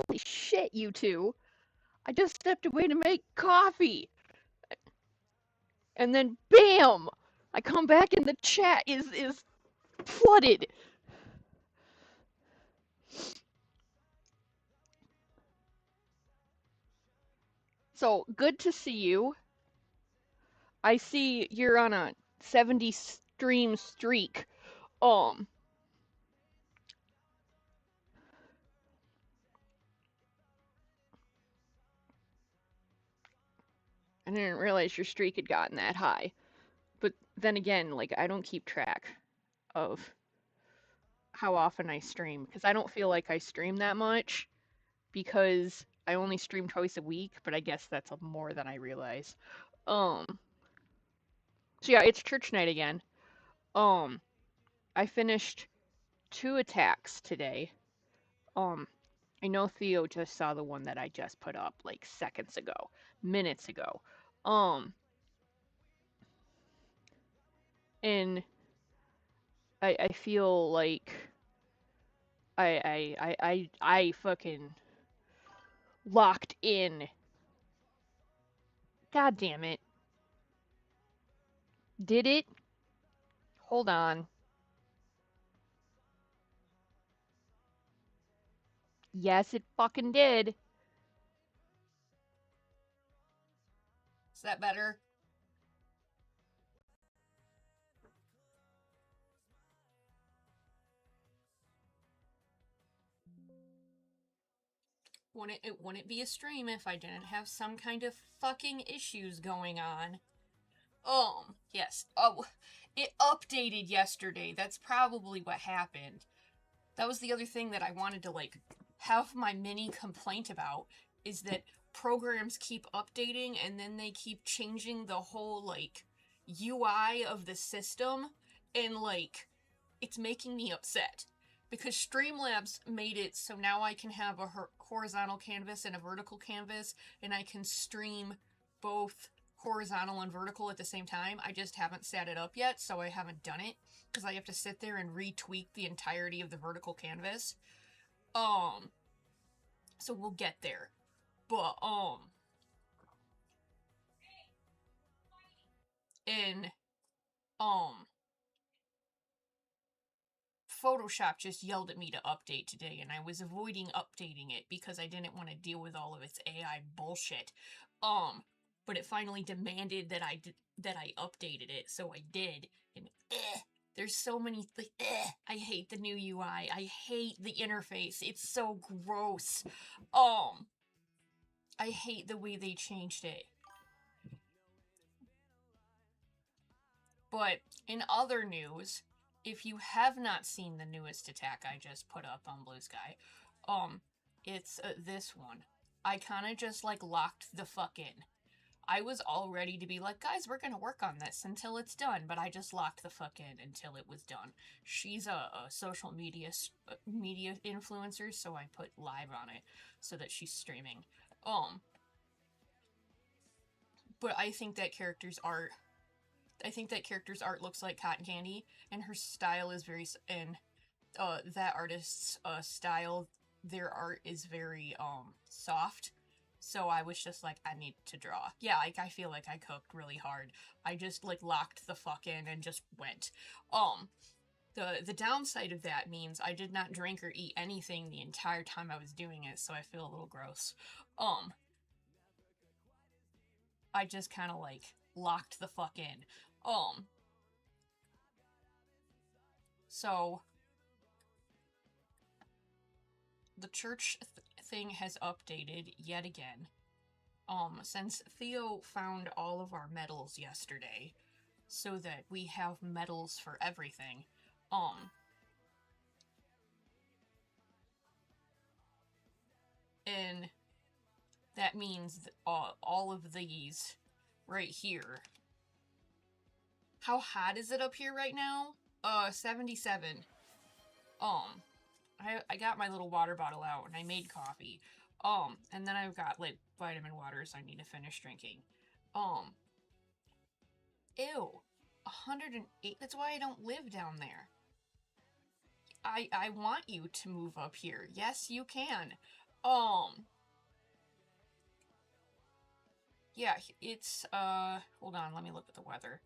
Holy shit, you two. I just stepped away to make coffee. And then bam! I come back and the chat is flooded. So, good to see you. I see you're on a 70 stream streak. Um, I didn't realize your streak had gotten that high. But then again, like, I don't keep track of how often I stream because I don't feel like I stream that much because I only stream twice a week, but I guess that's more than I realize. Um, so yeah, it's church night again. Um, I finished 2 attacks today. Um, I know Theo just saw the one that I just put up like seconds ago, minutes ago. Um, and I feel like I fucking locked in. God damn it. Did it? Hold on. Yes, it fucking did. Is that better? Wouldn't be a stream if I didn't have some kind of fucking issues going on. Yes. Oh, it updated yesterday. That's probably what happened. That was the other thing that I wanted to like have my mini complaint about is that programs keep updating and then they keep changing the whole like UI of the system and like it's making me upset because Streamlabs made it so now I can have a horizontal canvas and a vertical canvas and I can stream both horizontal and vertical at the same time. I just haven't set it up yet, so I haven't done it because I have to sit there and retweak the entirety of the vertical canvas. So we'll get there. But in um Photoshop just yelled at me to update today, and I was avoiding updating it because I didn't want to deal with all of its AI bullshit. But it finally demanded that I updated it, so I did. And there's so many. I hate the new UI. I hate the interface. It's so gross. I hate the way they changed it. But in other news, if you have not seen the newest attack I just put up on Blue Sky, it's this one. I kind of just like locked the fuck in. I was all ready to be like, guys, we're gonna work on this until it's done, but I just locked the fuck in until it was done. She's a social media influencer, so I put live on it so that she's streaming. But I think that character's art looks like cotton candy, and her style is very and that artist's style, their art is very soft. So I was just like, I need to draw. Yeah, like I feel like I cooked really hard. I just like locked the fuck in and just went. The downside of that means I did not drink or eat anything the entire time I was doing it, so I feel a little gross. I just kind of like locked the fuck in. So the church thing has updated yet again. Since Theo found all of our medals yesterday, so that we have medals for everything. And that means that, all of these right here. How hot is it up here right now? 77. I got my little water bottle out and I made coffee. And then I've got like vitamin waters I need to finish drinking. Ew. 108. That's why I don't live down there. I want you to move up here. Yes, you can. Yeah, it's, hold on, let me look at the weather.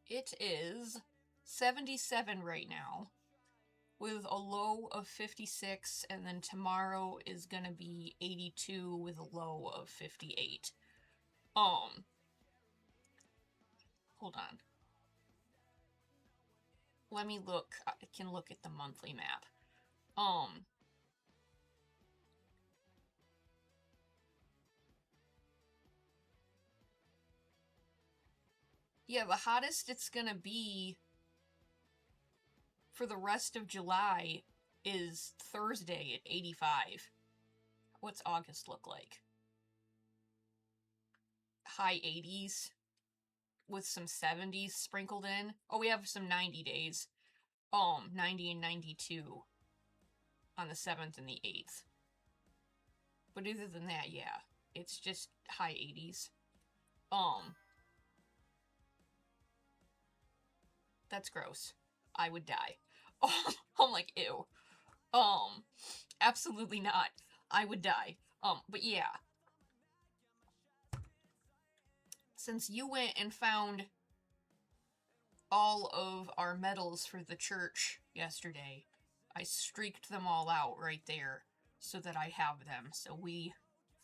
It is 77 right now, with a low of 56, and then tomorrow is gonna be 82 with a low of 58. Hold on. Let me look. I can look at the monthly map. Yeah, the hottest it's gonna be for the rest of July is Thursday at 85. What's August look like? High 80s with some 70s sprinkled in. Oh, we have some 90 days. 90 and 92 on the 7th and the 8th. But other than that, yeah, it's just high 80s. That's gross. I would die. I'm like, ew. Absolutely not. I would die. But yeah. Since you went and found all of our medals for the church yesterday, I streaked them all out right there so that I have them, so we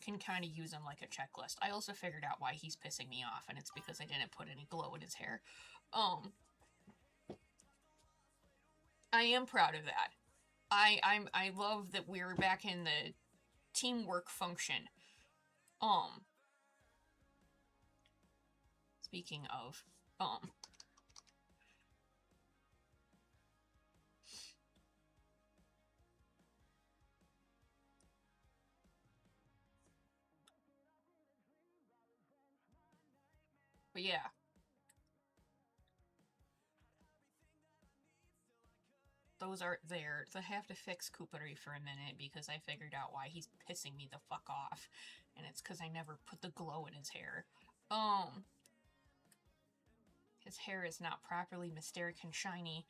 can kind of use them like a checklist. I also figured out why he's pissing me off, and it's because I didn't put any glow in his hair. I am proud of that. I love that we're back in the teamwork function. Speaking of, but yeah. Those are there. I have to fix Koopery for a minute because I figured out why he's pissing me the fuck off. And it's because I never put the glow in his hair. His hair is not properly Mysteric and shiny.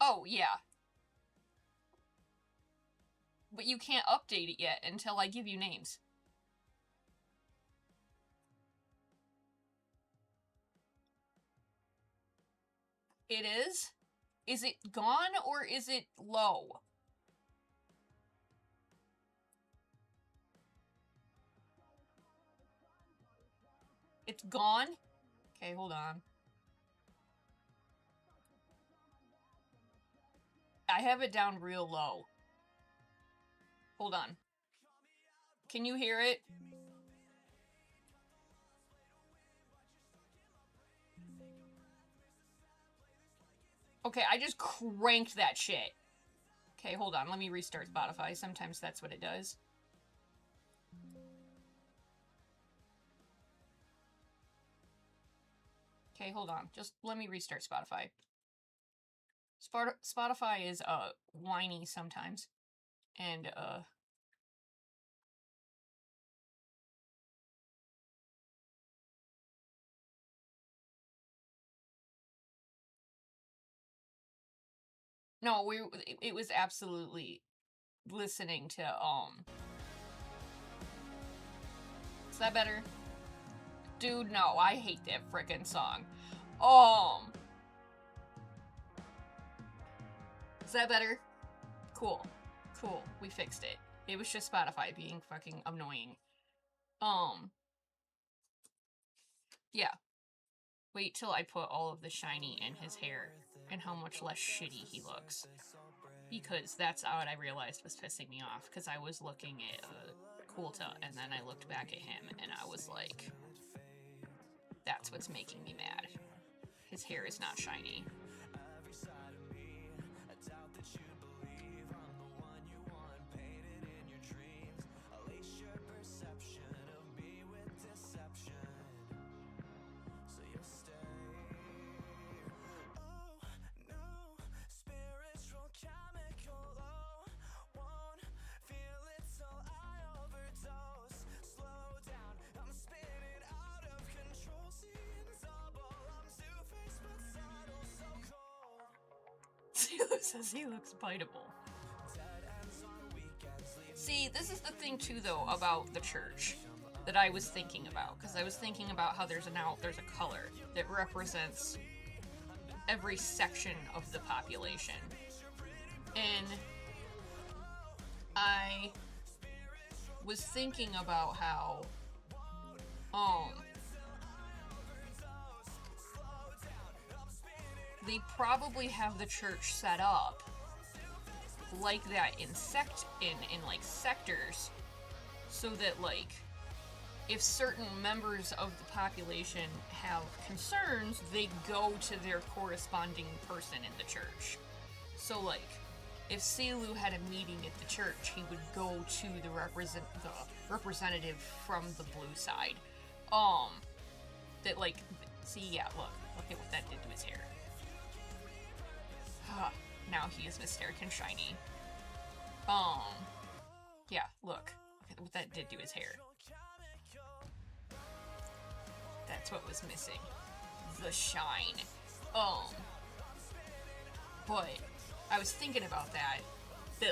Oh, yeah. But you can't update it yet until I give you names. It is? Is it gone or is it low? It's gone? Okay, hold on. I have it down real low. Hold on. Can you hear it? Okay, I just cranked that shit. Okay, hold on. Let me restart Spotify. Sometimes that's what it does. Okay, hold on. Just let me restart Spotify. Spotify is, whiny sometimes. And, no, it was absolutely listening to, Is that better? Dude, no, I hate that frickin' song. Is that better? Cool. Cool. We fixed it. It was just Spotify being fucking annoying. Yeah. Wait till I put all of the shiny in his hair and how much less shitty he looks. Because that's what I realized was pissing me off, because I was looking at Kulta and then I looked back at him and I was like, that's what's making me mad. His hair is not shiny. says he looks biteable. See, this is the thing too, though, about the church that I was thinking about, because I was thinking about how there's a color that represents every section of the population, and I was thinking about how they probably have the church set up like that in like sectors, so that like if certain members of the population have concerns, they go to their corresponding person in the church. So like if Selu had a meeting at the church, he would go to the representative from the blue side. That like, see, yeah, look at what that did to his hair. Now he is hysteric and shiny. Yeah, look at what that did to his hair. That's what was missing. The shine. But I was thinking about that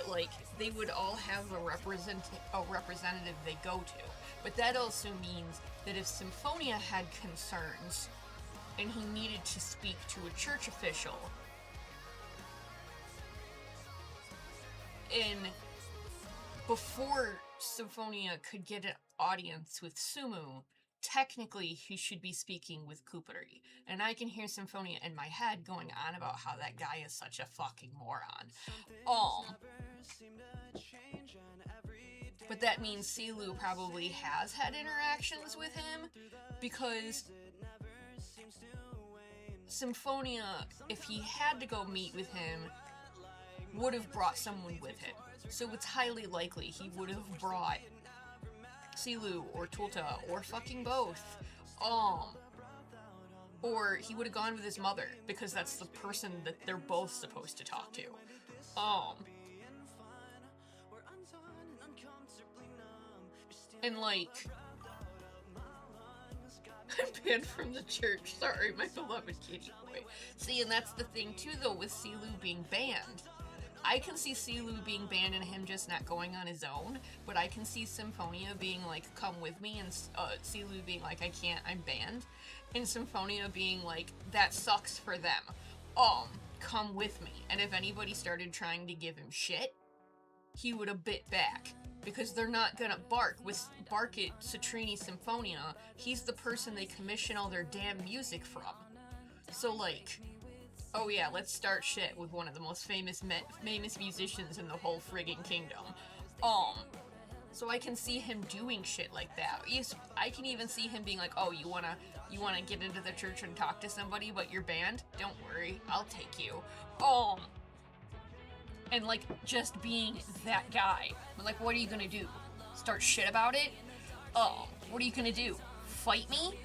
like they would all have a representative they go to. But that also means that if Symphonia had concerns and he needed to speak to a church official, and before Symphonia could get an audience with Sumu, technically he should be speaking with Kupari. And I can hear Symphonia in my head going on about how that guy is such a fucking moron. But that means Selu probably has had interactions with him, because Symphonia, if he had to go meet with him, would have brought someone with him. So it's highly likely he would have brought Selu or Tulta or fucking both. Or he would have gone with his mother, because that's the person that they're both supposed to talk to. And like, I'm banned from the church. Sorry, my beloved kitty boy. See, and that's the thing too, though, with Selu being banned. I can see Selu being banned and him just not going on his own, but I can see Symphonia being like, come with me, and Selu being like, I can't, I'm banned. And Symphonia being like, that sucks for them. Come with me. And if anybody started trying to give him shit, he would have bit back. Because they're not gonna bark at Citrini Symphonia. He's the person they commission all their damn music from. So like, oh yeah, let's start shit with one of the most famous musicians in the whole friggin' kingdom. So I can see him doing shit like that. I can even see him being like, oh, you wanna get into the church and talk to somebody, but you're banned? Don't worry, I'll take you. And like, just being that guy. But like, what are you gonna do? Start shit about it? What are you gonna do? Fight me?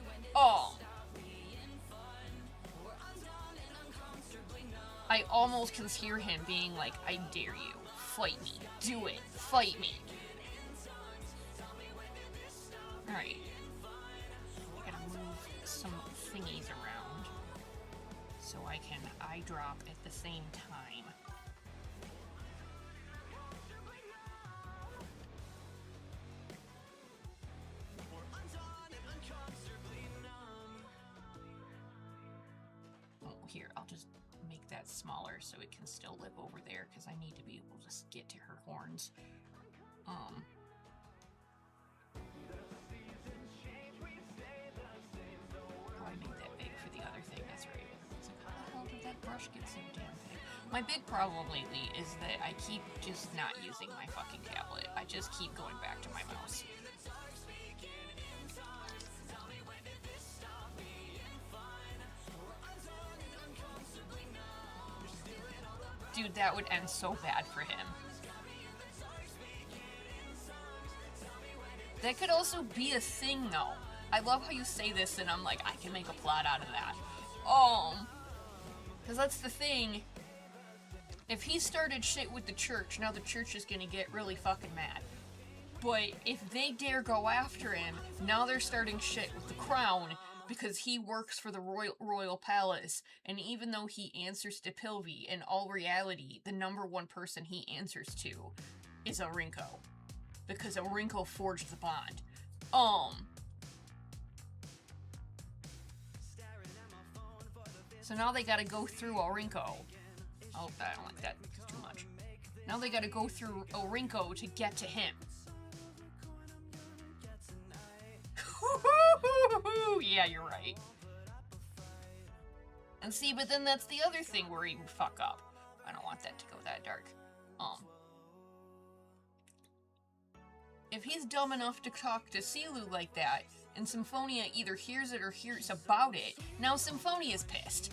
I almost can hear him being like, I dare you. Fight me. Do it. Fight me. Alright. I gotta move some thingies around so I can eye drop at the same time. Here, I'll just make that smaller so it can still live over there, because I need to be able to get to her horns. Oh, I made that big for the other thing, that's right. It's like, how the hell did that brush get so damn big? My big problem lately is that I keep just not using my fucking tablet. I just keep going back to my mouse. Dude, that would end so bad for him. That could also be a thing, though. I love how you say this, and I'm like, I can make a plot out of that. Because that's the thing. If he started shit with the church, now the church is gonna get really fucking mad. But if they dare go after him, now they're starting shit with the crown, because he works for the royal palace, and even though he answers to Pilvi, in all reality, the number one person he answers to is Aurinko, because Aurinko forged the bond. So now they gotta go through Aurinko. Oh, I don't like that. It's too much. Now they gotta go through Aurinko to get to him. Yeah, you're right. And see, but then that's the other thing where he would fuck up. I don't want that to go that dark. If he's dumb enough to talk to Silu like that, and Symphonia either hears it or hears about it, now Symphonia's pissed.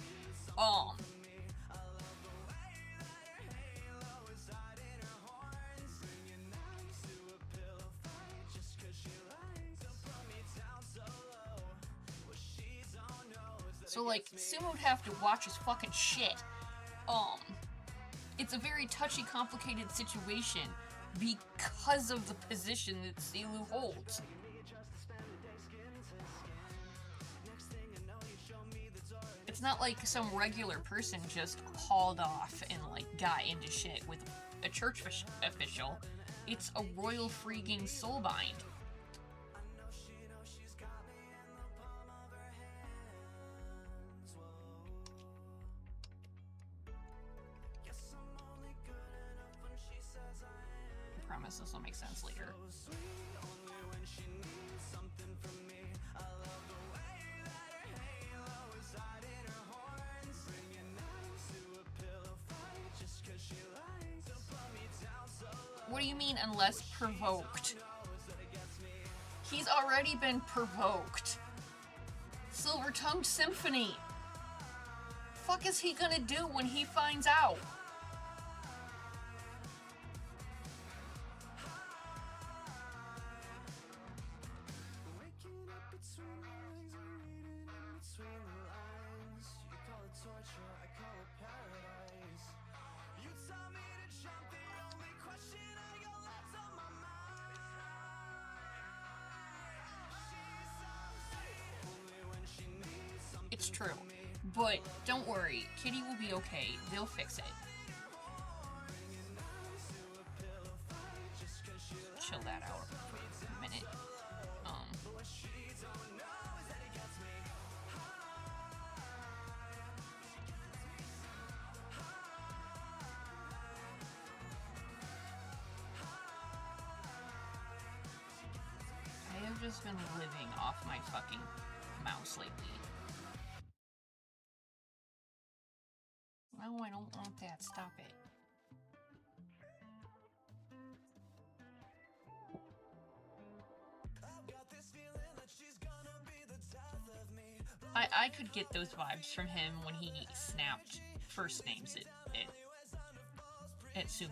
So, like, Sumo would have to watch his fucking shit. It's a very touchy, complicated situation because of the position that Silu holds. It's not like some regular person just hauled off and, like, got into shit with a church official. It's a royal freaking soulbind. I promise this will make sense later. What do you mean, unless provoked? He's already been provoked. Silver-tongued Symphony. Fuck is he gonna do when he finds out? It's true. But don't worry, Kitty will be okay. They'll fix it. Chill that out for a minute. I have just been living off my fucking mouse lately. No, I don't want that. Stop it. I could get those vibes from him when he snapped first names at Sumo.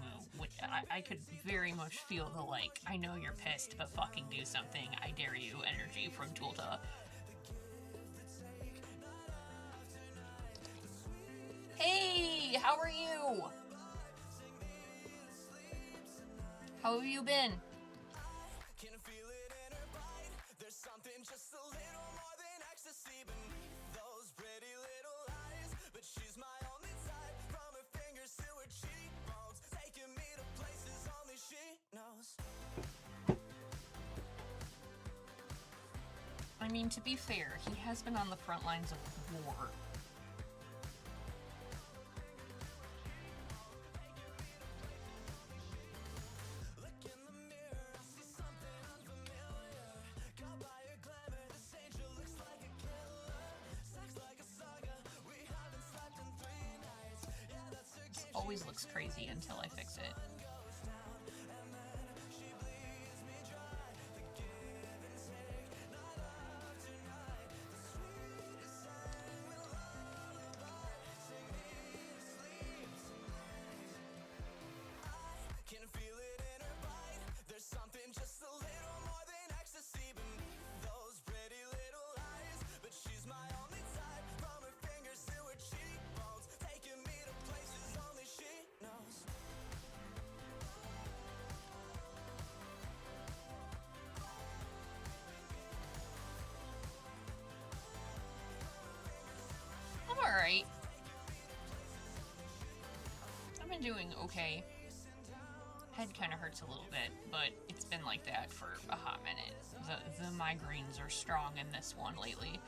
I could very much feel the, like, I know you're pissed, but fucking do something, I dare you energy from Tulta. Hey, how are you? How have you been? I mean, to be fair, he has been on the front lines of war. This always looks crazy until I fix it. been doing okay. Head kind of hurts a little bit, but it's been like that for a hot minute. The migraines are strong in this one lately.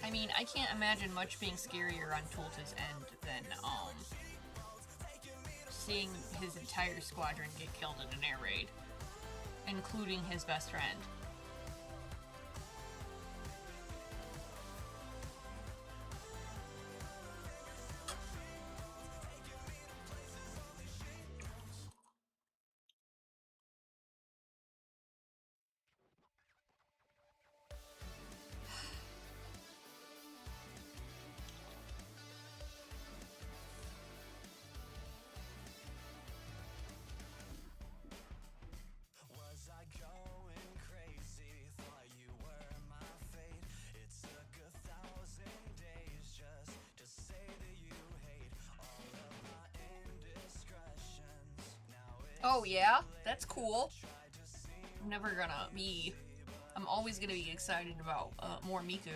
I mean, I can't imagine much being scarier on Tulta's end than seeing his entire squadron get killed in an air raid, including his best friend. Oh yeah, that's cool. I'm never gonna be... I'm always gonna be excited about more Miku.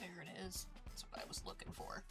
There it is. That's what I was looking for.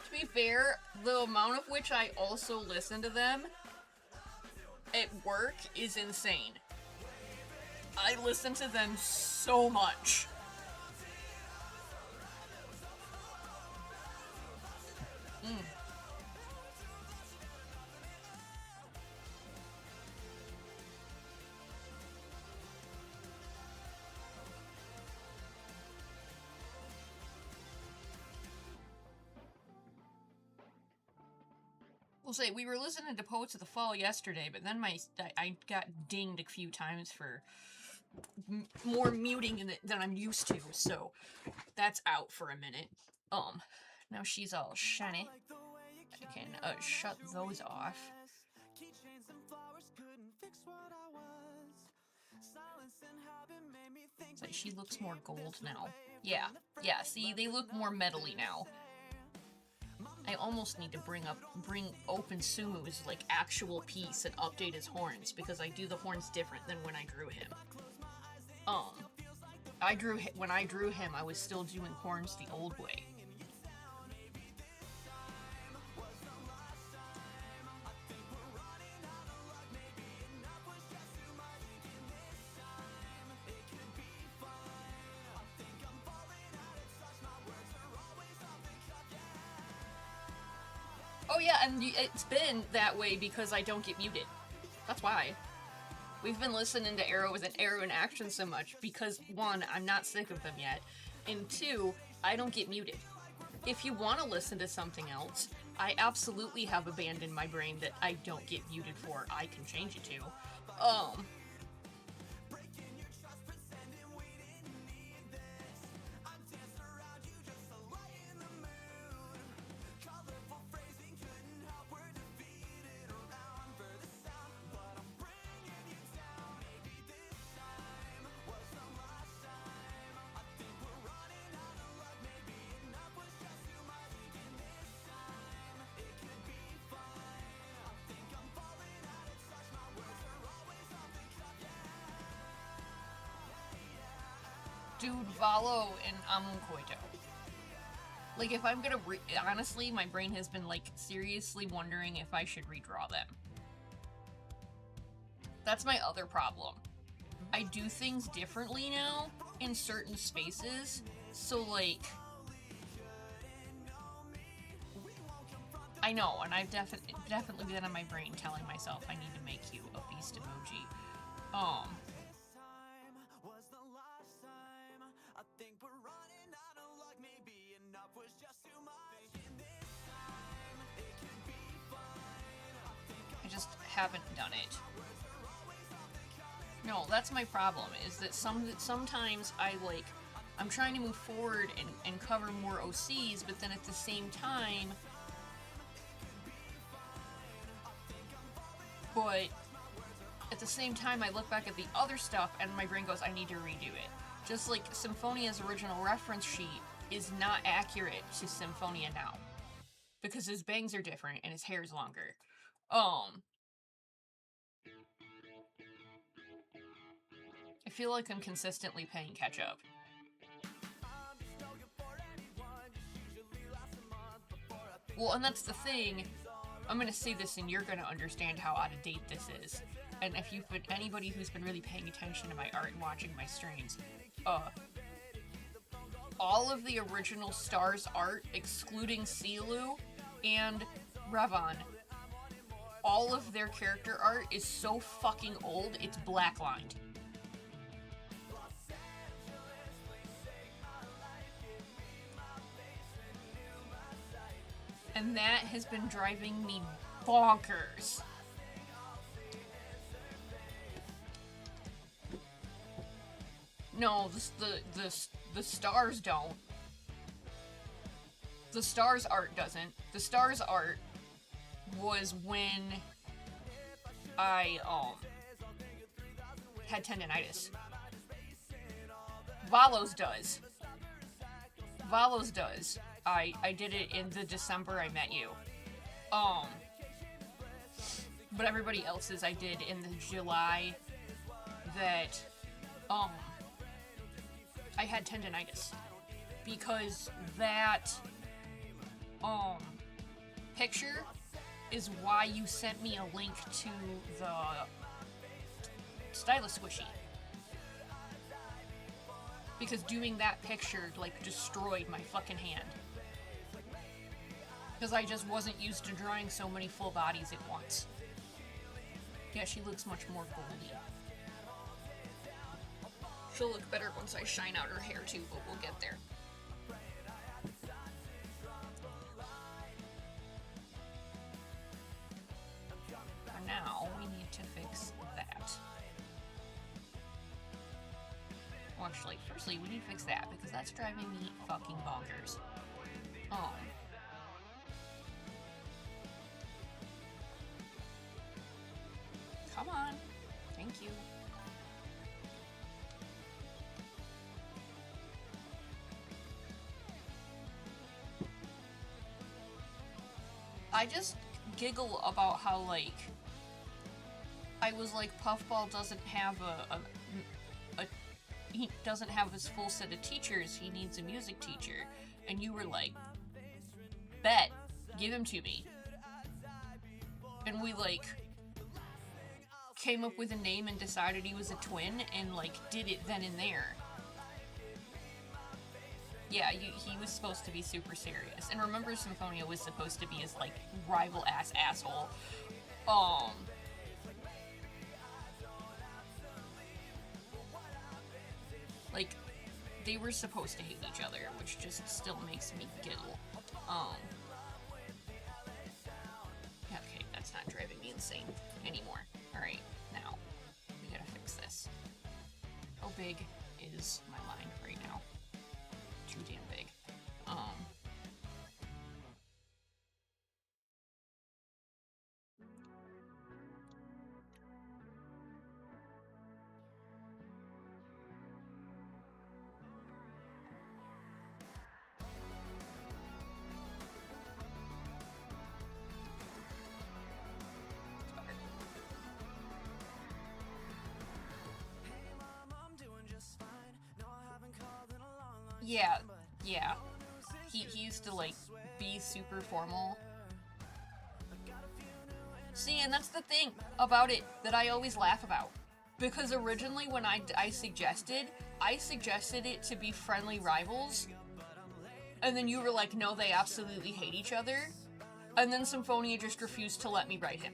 To be fair, the amount of which I also listen to them at work is insane. I listen to them so much. We'll say we were listening to Poets of the Fall yesterday, but then I got dinged a few times for more muting than I'm used to, so that's out for a minute. Now she's all shiny. I can shut those off. So she looks more gold now. Yeah, see, they look more metally now. I almost need to bring open Sumu's like actual piece and update his horns, because I do the horns different than when I drew him. When I drew him, I was still doing horns the old way. Oh yeah, and it's been that way because I don't get muted. That's why. We've been listening to Arrow in Action so much because, one, I'm not sick of them yet, and two, I don't get muted. If you want to listen to something else, I absolutely have a band in my brain that I don't get muted for. I can change it to. Dude, Valo and Amunkoito. Like, if I'm gonna honestly, my brain has been, like, seriously wondering if I should redraw them. That's my other problem. I do things differently now in certain spaces, so, like... I know, and I've definitely been on my brain telling myself I need to make you a beast emoji. I just haven't done it. No, that's my problem, is that sometimes I'm trying to move forward and cover more OCs, but then at the same time... But at the same time, I look back at the other stuff and my brain goes, I need to redo it. Just like Symphonia's original reference sheet is not accurate to Symphonia now. Because his bangs are different and his hair's longer. I feel like I'm consistently playing catch up. Well, and that's the thing. I'm gonna say this and you're gonna understand how out of date this is. And if you've been anybody who's been really paying attention to my art and watching my streams, all of the original Stars art, excluding Silu and Revon, all of their character art is so fucking old, it's blacklined. And that has been driving me bonkers. No, the Stars don't. The Stars art doesn't. The Stars art was when I had tendinitis. Valo's does. Valo's does. I did it in the December I met you. But everybody else's I did in the July that, I had tendinitis. Because that, picture is why you sent me a link to the Stylus Squishy. Because doing that picture, like, destroyed my fucking hand. Because I just wasn't used to drawing so many full bodies at once. Yeah, she looks much more goldy. She'll look better once I shine out her hair too, but we'll get there. For now, we need to fix that. Well, actually, firstly, we need to fix that, because that's driving me fucking bonkers. Come on. Thank you. I just giggle about how, like, I was like, Puffball doesn't have he doesn't have his full set of teachers, he needs a music teacher. And you were like, bet, give him to me. And we, like, came up with a name and decided he was a twin and, like, did it then and there. Yeah, he was supposed to be super serious. And remember, Symphonia was supposed to be his, like, rival-ass asshole. Like, they were supposed to hate each other, which just still makes me giggle. Okay, that's not driving me insane anymore. Alright, now, we gotta fix this. How big is my line right now? Too damn big. Yeah, yeah. He used to, like, be super formal. See, and that's the thing about it that I always laugh about. Because originally when I suggested it to be friendly rivals, and then you were like, no, they absolutely hate each other, and then Symphonia just refused to let me write him.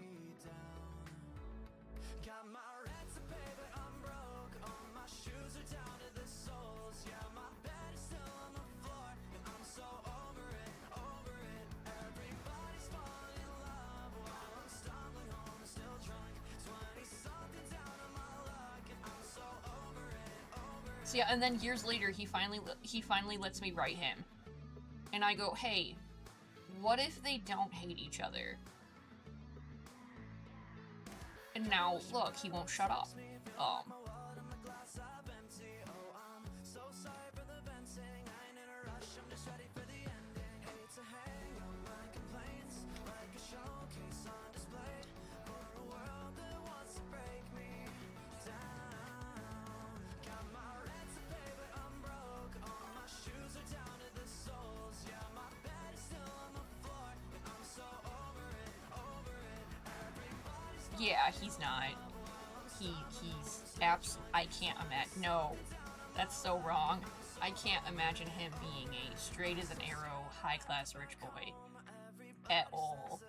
So yeah, and then years later, he finally lets me write him, and I go, hey, what if they don't hate each other? And now look, he won't shut up. Yeah, he's not. I can't imagine. No, that's so wrong. I can't imagine him being a straight as an arrow, high class rich boy at all.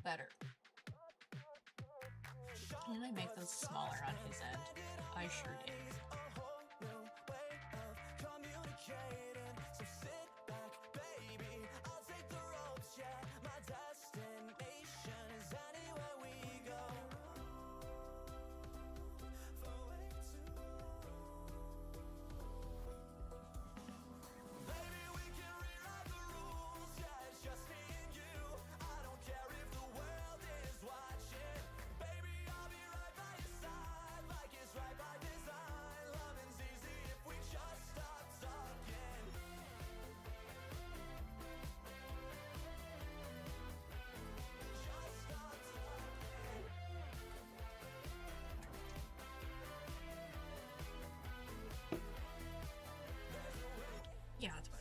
Better. Didn't I make them smaller on his end? I sure did. Yeah, it's better.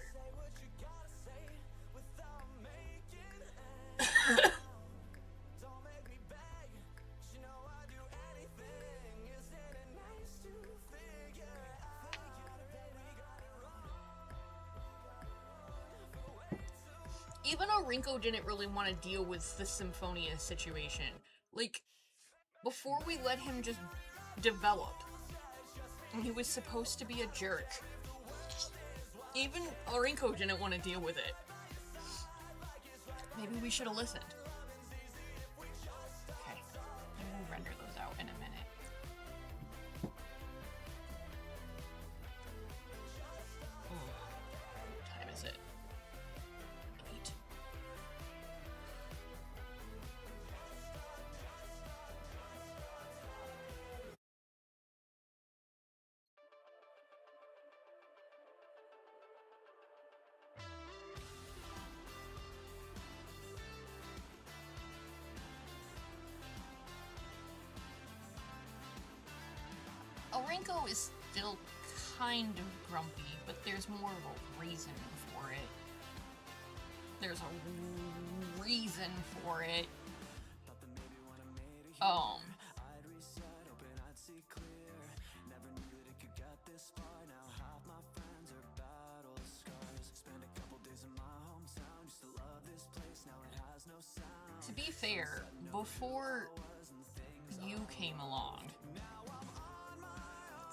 Even Orinko didn't really want to deal with the Symphonia situation. Like, before we let him just develop, and he was supposed to be a jerk, even Orinko didn't want to deal with it. Maybe we should have listened. Okay, maybe we'll render those out in a minute. What time is it? 8. Orinko is still kind of grumpy, but there's more of a reason for it. There's a reason for it. To be fair, before you came along,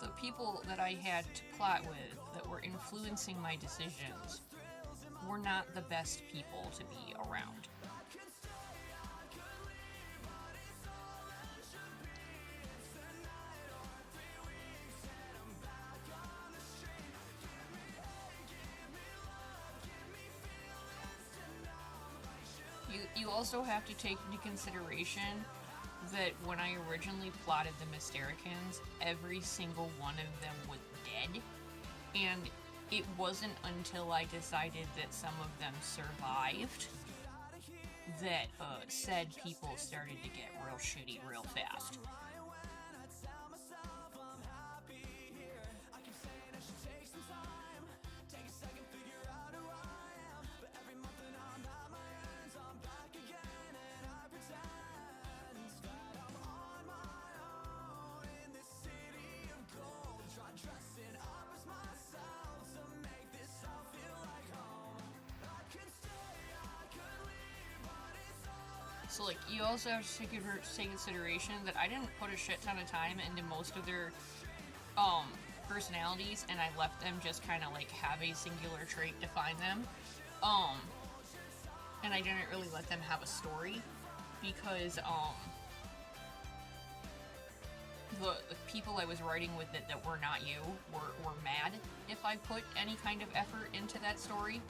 the people that I had to plot with that were influencing my decisions were not the best people to be around. You also have to take into consideration that when I originally plotted the Mystericans, every single one of them was dead, and it wasn't until I decided that some of them survived that said people started to get real shitty real fast. So, like, you also have to take consideration that I didn't put a shit ton of time into most of their, personalities, and I left them just kind of, like, have a singular trait define them. And I didn't really let them have a story, because, the people I was writing with that were not you were mad if I put any kind of effort into that story.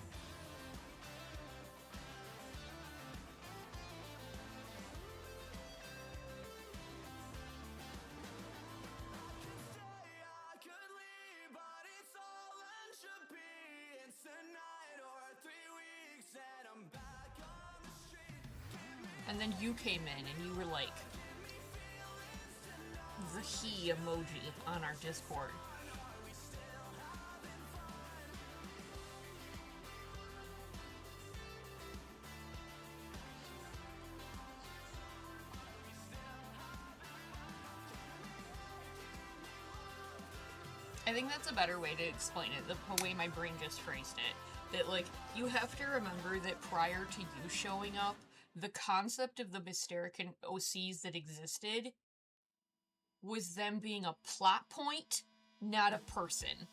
And then you came in and you were like the he emoji on our Discord. I think that's a better way to explain it, the way my brain just phrased it. That, like, you have to remember that prior to you showing up, the concept of the Mysterican OCs that existed was them being a plot point, not a person.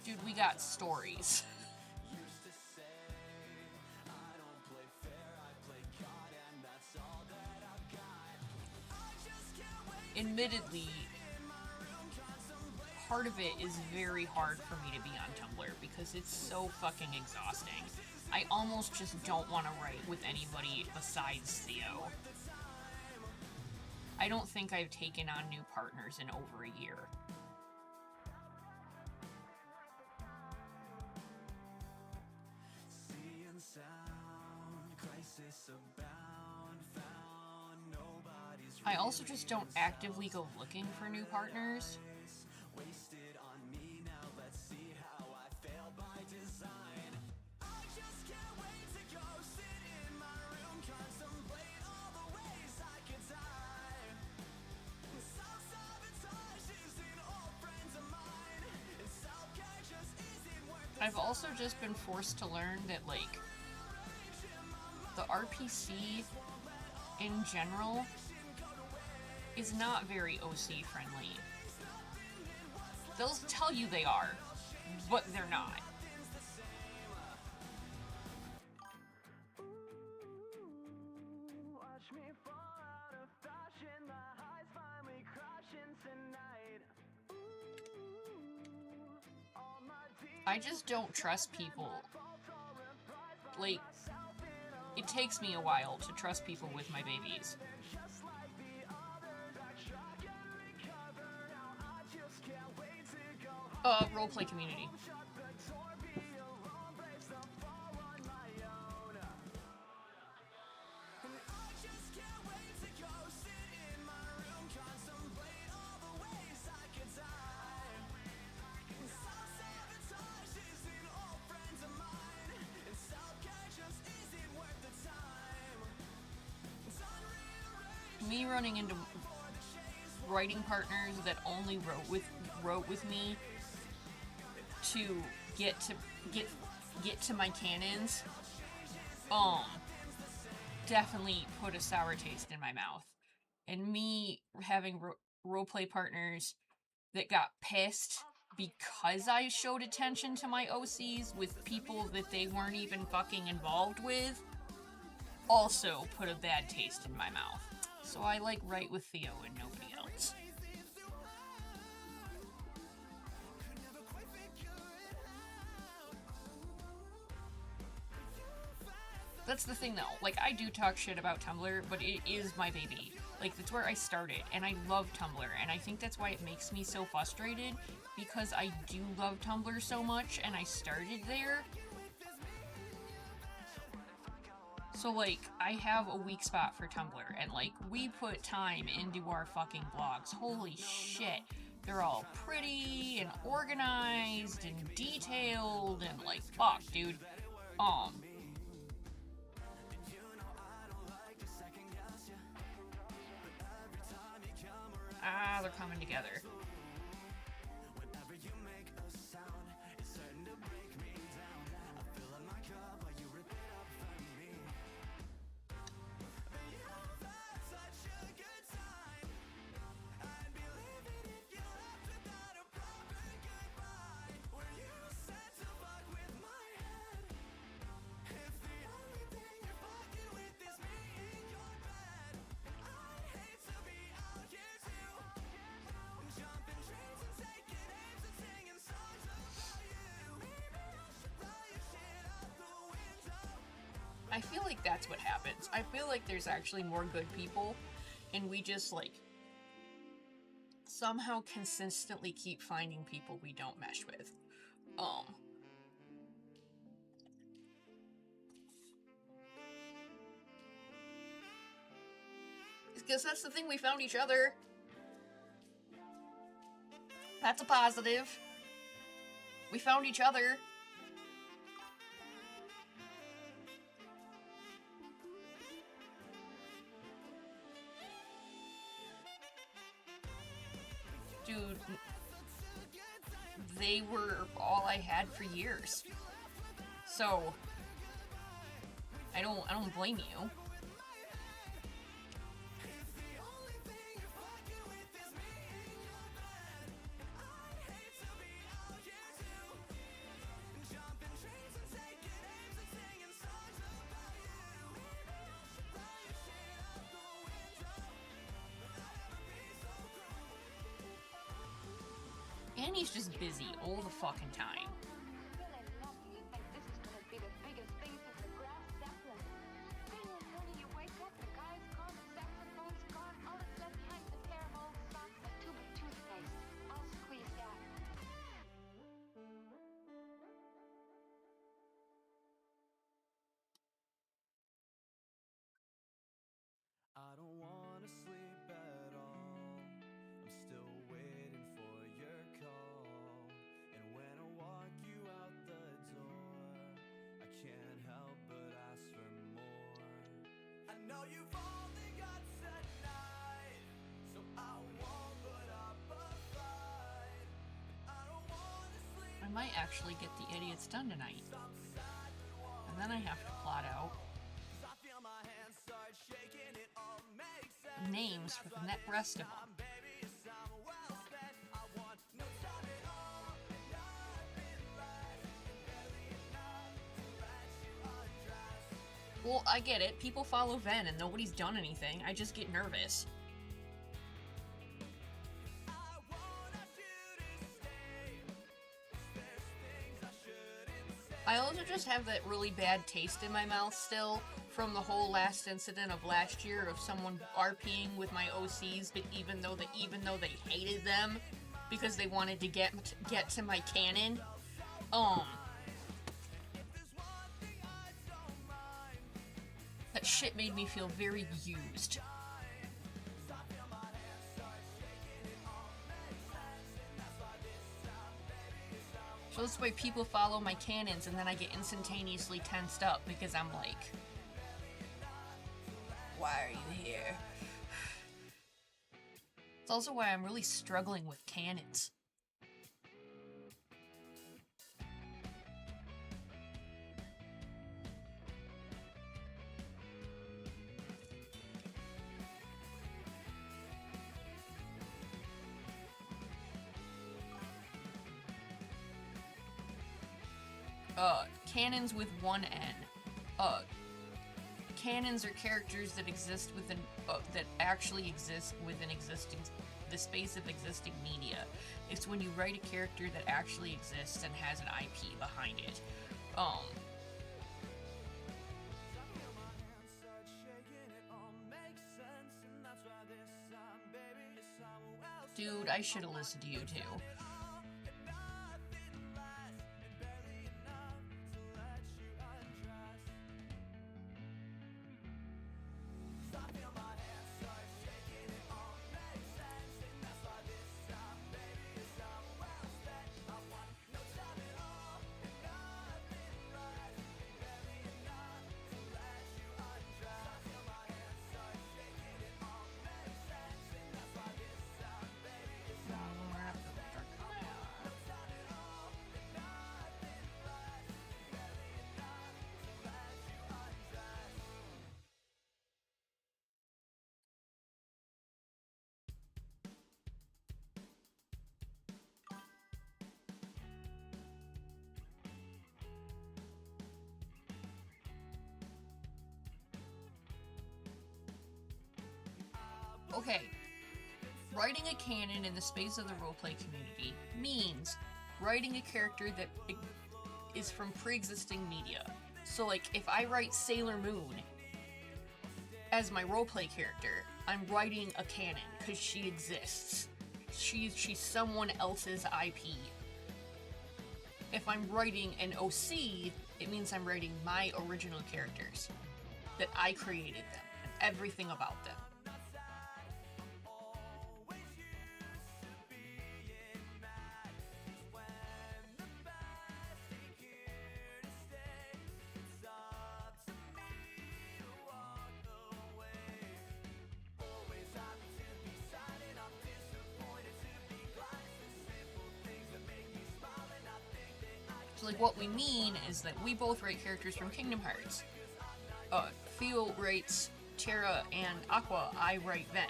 Dude, we got stories. Admittedly, part of it is very hard for me to be on Tumblr because it's so fucking exhausting. I almost just don't want to write with anybody besides Theo. I don't think I've taken on new partners in over a year. I also just don't actively go looking for new partners. I've also just been forced to learn that, like, the RPC in general is not very OC friendly. They'll tell you they are, but they're not. I just don't trust people. Like, it takes me a while to trust people with my babies. Roleplay community. Me running into writing partners that only wrote with me to get to my canons, definitely put a sour taste in my mouth. And me having roleplay partners that got pissed because I showed attention to my OCs with people that they weren't even fucking involved with, also put a bad taste in my mouth. So I write with Theo and nobody else. That's the thing though, I do talk shit about Tumblr, but it is my baby. That's where I started, and I love Tumblr, and I think that's why it makes me so frustrated, because I do love Tumblr so much, and I started there. So, I have a weak spot for Tumblr, and, we put time into our fucking blogs. Holy shit. They're all pretty, and organized, and detailed, and, fuck, dude. They're coming together. I feel like that's what happens. I feel like there's actually more good people, and we just, somehow consistently keep finding people we don't mesh with. Because that's the thing, we found each other. That's a positive. We found each other. Dude, they were all I had for years. So, I don't blame you. Annie's just busy all the fucking time. I don't wanna sleep at all. I'm still waiting for your call. And when I walk you out the door, I can't help but ask for more. I know you've only got tonight, so I won't put up a fight. I don't wanna sleep. I might actually get the idiots done tonight. And then I have to plot out names for the rest of them. Well, I get it. People follow Ven and nobody's done anything. I just get nervous. I also just have that really bad taste in my mouth still from the whole last incident of last year of someone RPing with my OCs, but even though they hated them because they wanted to get to my canon, that shit made me feel very used. So that's why people follow my canons and then I get instantaneously tensed up because I'm like, why are you here? It's also why I'm really struggling with canons. Canons with one N. Canons are characters that exist within, that actually exist within the space of existing media. It's when you write a character that actually exists and has an IP behind it. Dude, I should have listened to you too. Okay, writing a canon in the space of the roleplay community means writing a character that is from pre-existing media. So like, if I write Sailor Moon as my roleplay character, I'm writing a canon, because she exists. She's someone else's IP. If I'm writing an OC, it means I'm writing my original characters, that I created them, and everything about them. So like, what we mean is that we both write characters from Kingdom Hearts. Theo writes Terra and Aqua, I write Ven.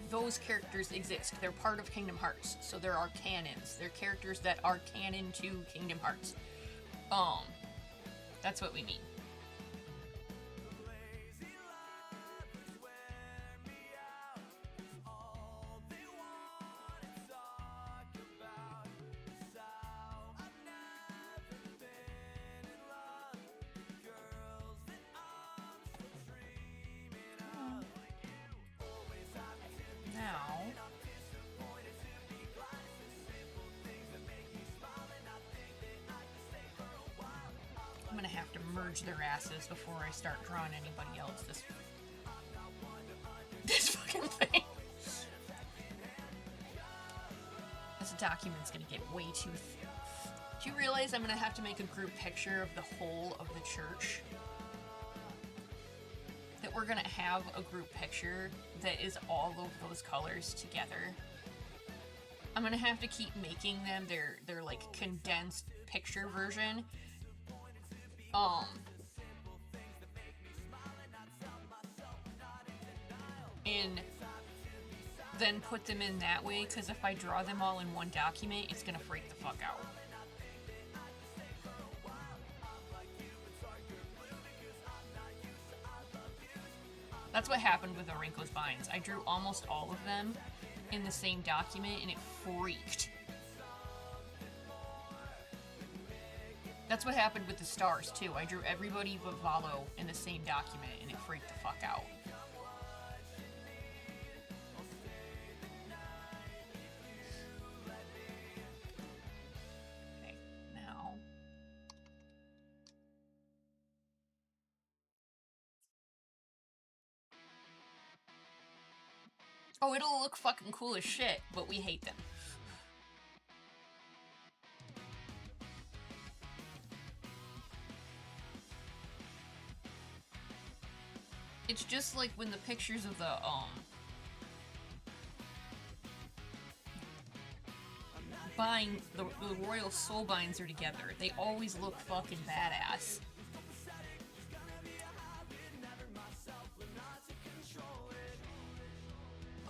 Those characters exist. They're part of Kingdom Hearts, so there are canons. They're characters that are canon to Kingdom Hearts. That's what we mean. I'm gonna have to merge their asses before I start drawing anybody else this fucking thing. This document's gonna get way too Do you realize I'm gonna have to make a group picture of the whole of the church? That we're gonna have a group picture that is all of those colors together. I'm gonna have to keep making them their like condensed picture version. And then put them in that way, because if I draw them all in one document, it's gonna freak the fuck out. That's what happened with Orinko's vines. I drew almost all of them in the same document, and it freaked. That's what happened with the stars, too. I drew everybody but Valo in the same document, and it freaked the fuck out. Okay, now... Oh, it'll look fucking cool as shit, but we hate them. It's just like when the pictures of the Royal Soulbinds are together. They always look fucking badass.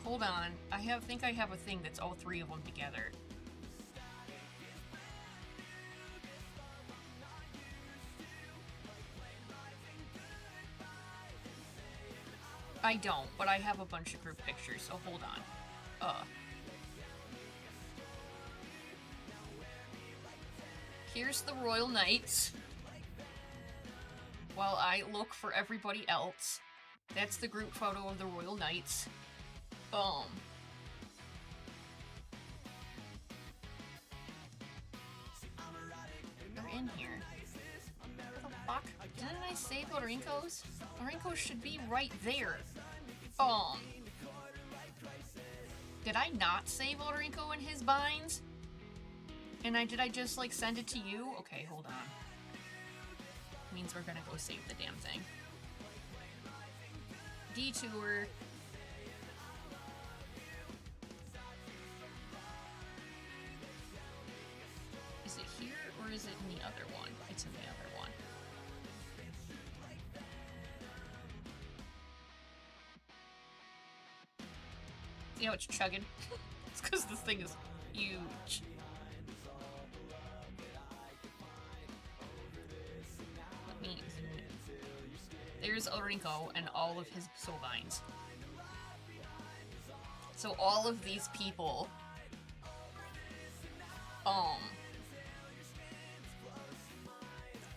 Hold on, I think I have a thing that's all three of them together. I don't, but I have a bunch of group pictures, so hold on. Here's the Royal Knights. While I look for everybody else. That's the group photo of the Royal Knights. They're in here. What the fuck? Didn't I save Orinko's? Orinko should be right there. Did I not save Orinko in his binds? And did I just, like, send it to you? Okay, hold on. Means we're gonna go save the damn thing. Detour. Is it here, or is it in the other one? It's in the other one. See how it's chugging? It's because this thing is huge. Let me zoom in. There's Orinko and all of his soulbinds. So all of these people,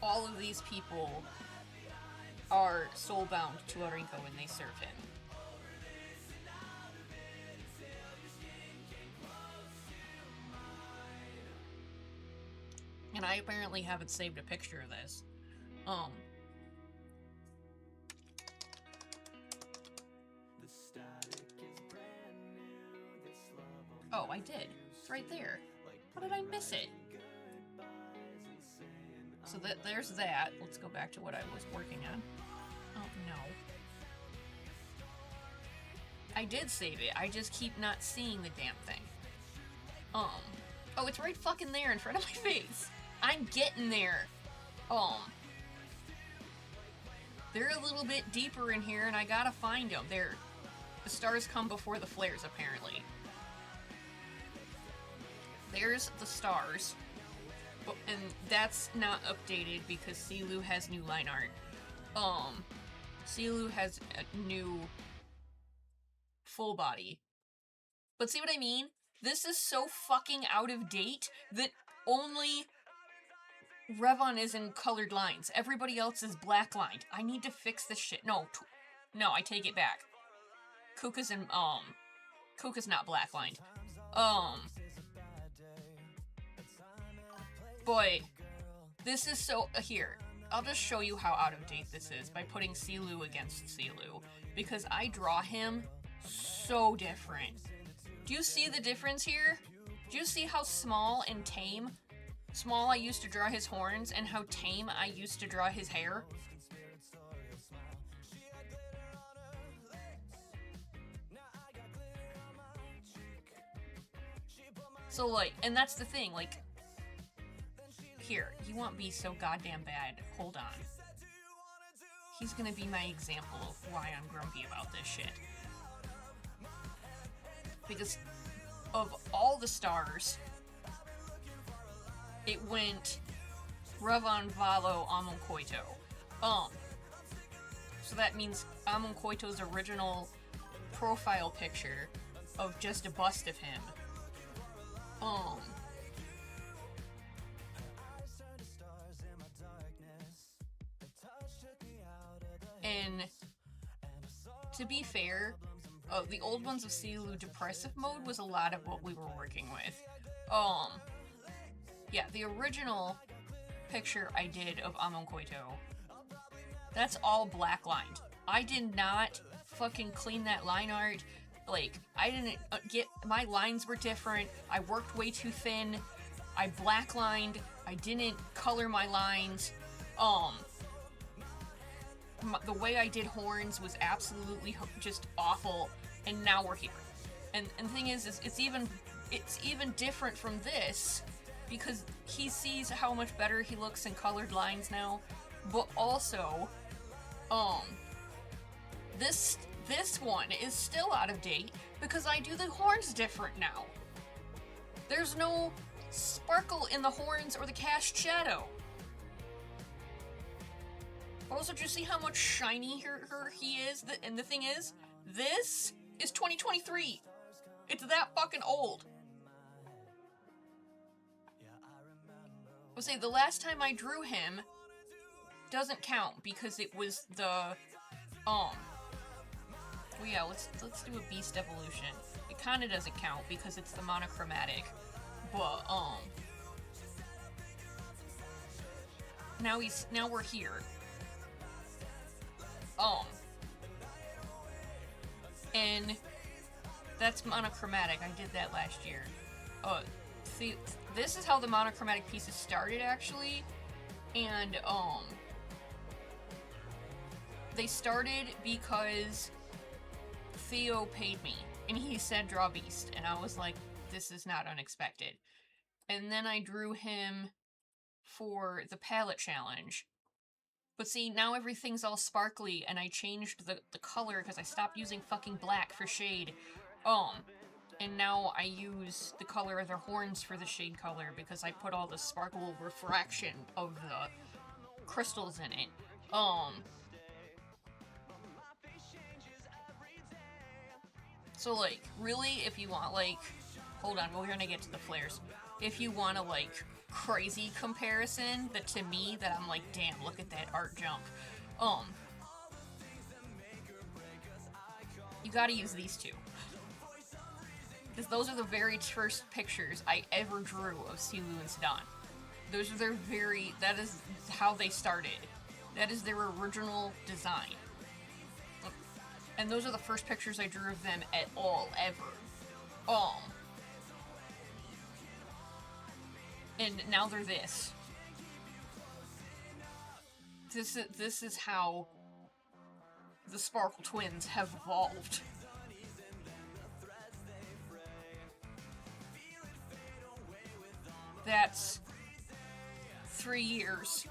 all of these people are soulbound to Orinko and they serve him. And I apparently haven't saved a picture of this. Oh, I did. It's right there. How did I miss it? So there's that. Let's go back to what I was working on. Oh, no. I did save it. I just keep not seeing the damn thing. Oh, it's right fucking there in front of my face. I'm getting there. They're a little bit deeper in here, and I gotta find them. The stars come before the flares, apparently. There's the stars. And that's not updated because Silu has new line art. Silu has a new full body. But see what I mean? This is so fucking out of date that only Revon is in colored lines. Everybody else is black lined. I need to fix this shit. No, I take it back. Kuka's in, Kuka's not black lined. Boy, this is so, here. I'll just show you how out of date this is by putting Silu against Silu. Because I draw him so different. Do you see the difference here? Do you see how small and tame? Small I used to draw his horns, and how tame I used to draw his hair? So, like, and that's the thing, like, here, you want me so goddamn bad, hold on. He's gonna be my example of why I'm grumpy about this shit. Because of all the stars, it went Revon, Valo, Amon, Koito. So that means Amon Koito's original profile picture of just a bust of him. And to be fair, the old ones of Sealu depressive mode was a lot of what we were working with. Yeah, the original picture I did of Amon Koito, that's all black lined. I did not fucking clean that line art. Like, I didn't my lines were different. I worked way too thin. I black lined. I didn't color my lines. The way I did horns was absolutely just awful, and now we're here. And the thing is it's even different from this, because he sees how much better he looks in colored lines now, but also, this one is still out of date because I do the horns different now. There's no sparkle in the horns or the cast shadow. Also, do you see how much shinier he is? And the thing is, this is 2023. It's that fucking old. I'll say the last time I drew him doesn't count because it was the well, yeah, let's do a beast evolution. It kind of doesn't count because it's the monochromatic, but now we're here. And that's monochromatic. I did that last year. See, this is how the monochromatic pieces started, actually. And, they started because Theo paid me, and he said draw beast, and I was like, this is not unexpected. And then I drew him for the palette challenge. But see, now everything's all sparkly, and I changed the color because I stopped using fucking black for shade. And now I use the color of their horns for the shade color because I put all the sparkle refraction of the crystals in it. So, like, really, if you want, like, hold on, we're gonna get to the flares. If you want a, like, crazy comparison, that to me, that I'm like, damn, look at that art jump. You gotta use these two. Because those are the very first pictures I ever drew of Sealu and Sedan. Those are that is how they started. That is their original design. And those are the first pictures I drew of them at all, ever. And now they're this. This is how the Sparkle Twins have evolved. That's 3 years.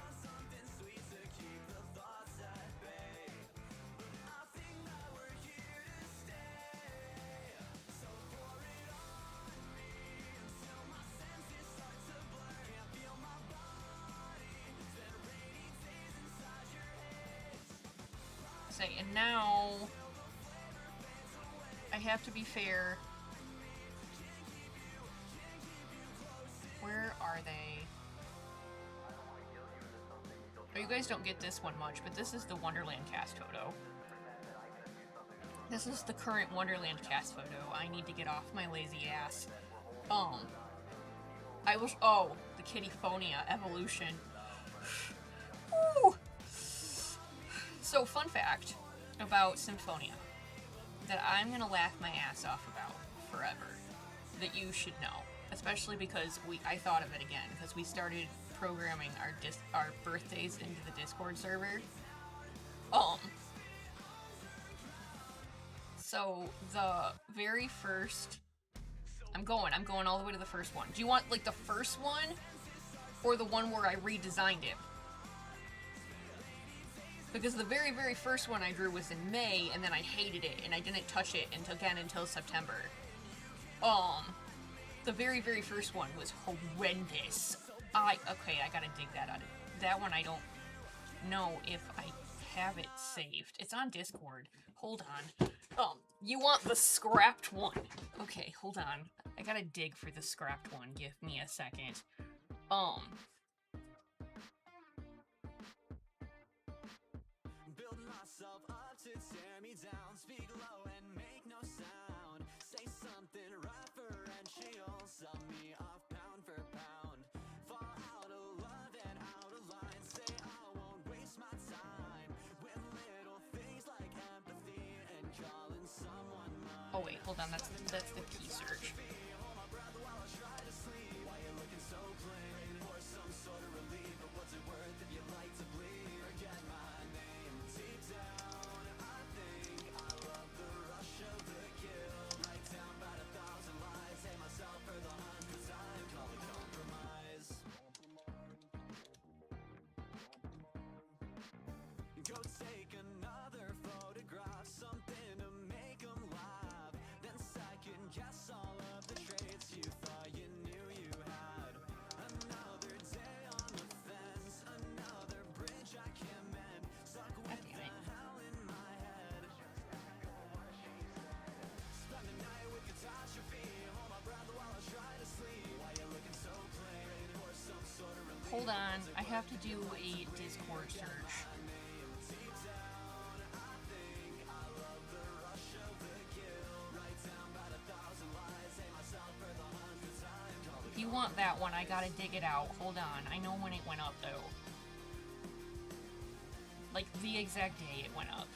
And now I have to be fair. Where are they? Oh, you guys don't get this one much, but this is the Wonderland cast photo. This is the current Wonderland cast photo. I need to get off my lazy ass. The Kittiphonia evolution. Woo! So, fun fact about Symphonia that I'm gonna laugh my ass off about forever, that you should know, especially because I thought of it again because we started programming our birthdays into the Discord server. So the very first, I'm going all the way to the first one. Do you want like the first one or the one where I redesigned him? Because the very, very first one I drew was in May, and then I hated it, and I didn't touch it until September. The very, very first one was horrendous. I gotta dig that out. That one I don't know if I have it saved. It's on Discord. Hold on. You want the scrapped one. Okay, hold on. I gotta dig for the scrapped one. Give me a second. Build myself up to tear me down. Speak low and make no sound. Say something referential. Sell me off pound for pound. Fall out of love and out of line. Say I won't waste my time with little things like empathy and calling someone mine. Oh wait, hold on. That's the key search. Go take another photograph, something to make 'em laugh. Then second guess all of the traits you thought you knew you had. Another day on the fence, another bridge I can't mend. Stuck with God damn it. the hell in my head. Spend the night with catastrophe. Hold my breath while I try to sleep. Why you looking so plain? For some sort of relief. Hold on. I have to do a Discord search. If you want that one, I gotta dig it out. Hold on. I know when it went up, though. Like, the exact day it went up.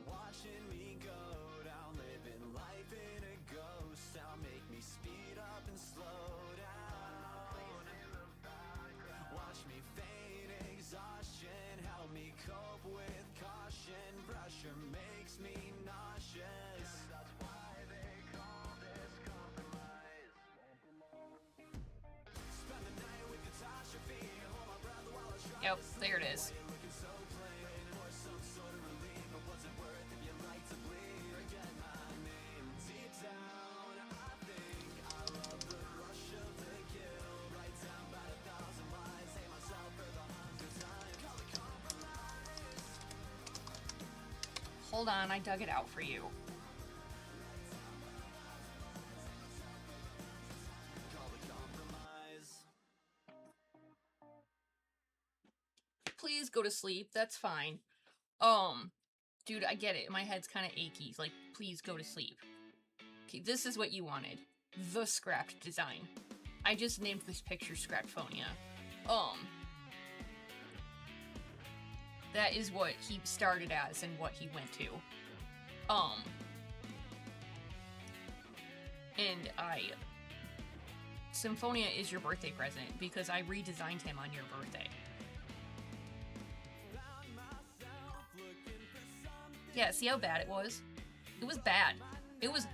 Watching me go down, living life in a ghost town, make me speed up and slow down. Watch me feign exhaustion, help me cope with caution. Pressure makes me nauseous. That's why they call this compromise. Spend the night with catastrophe, hold my breath while I try. Yep, there it is. Hold on, I dug it out for you. Please go to sleep, that's fine. Dude, I get it. My head's kind of achy. Like, please go to sleep. Okay, this is what you wanted. The scrapped design. I just named this picture Scraptphonia. That is what he started as and what he went to. And Symphonia is your birthday present because I redesigned him on your birthday. Yeah, see how bad it was? It was bad. It was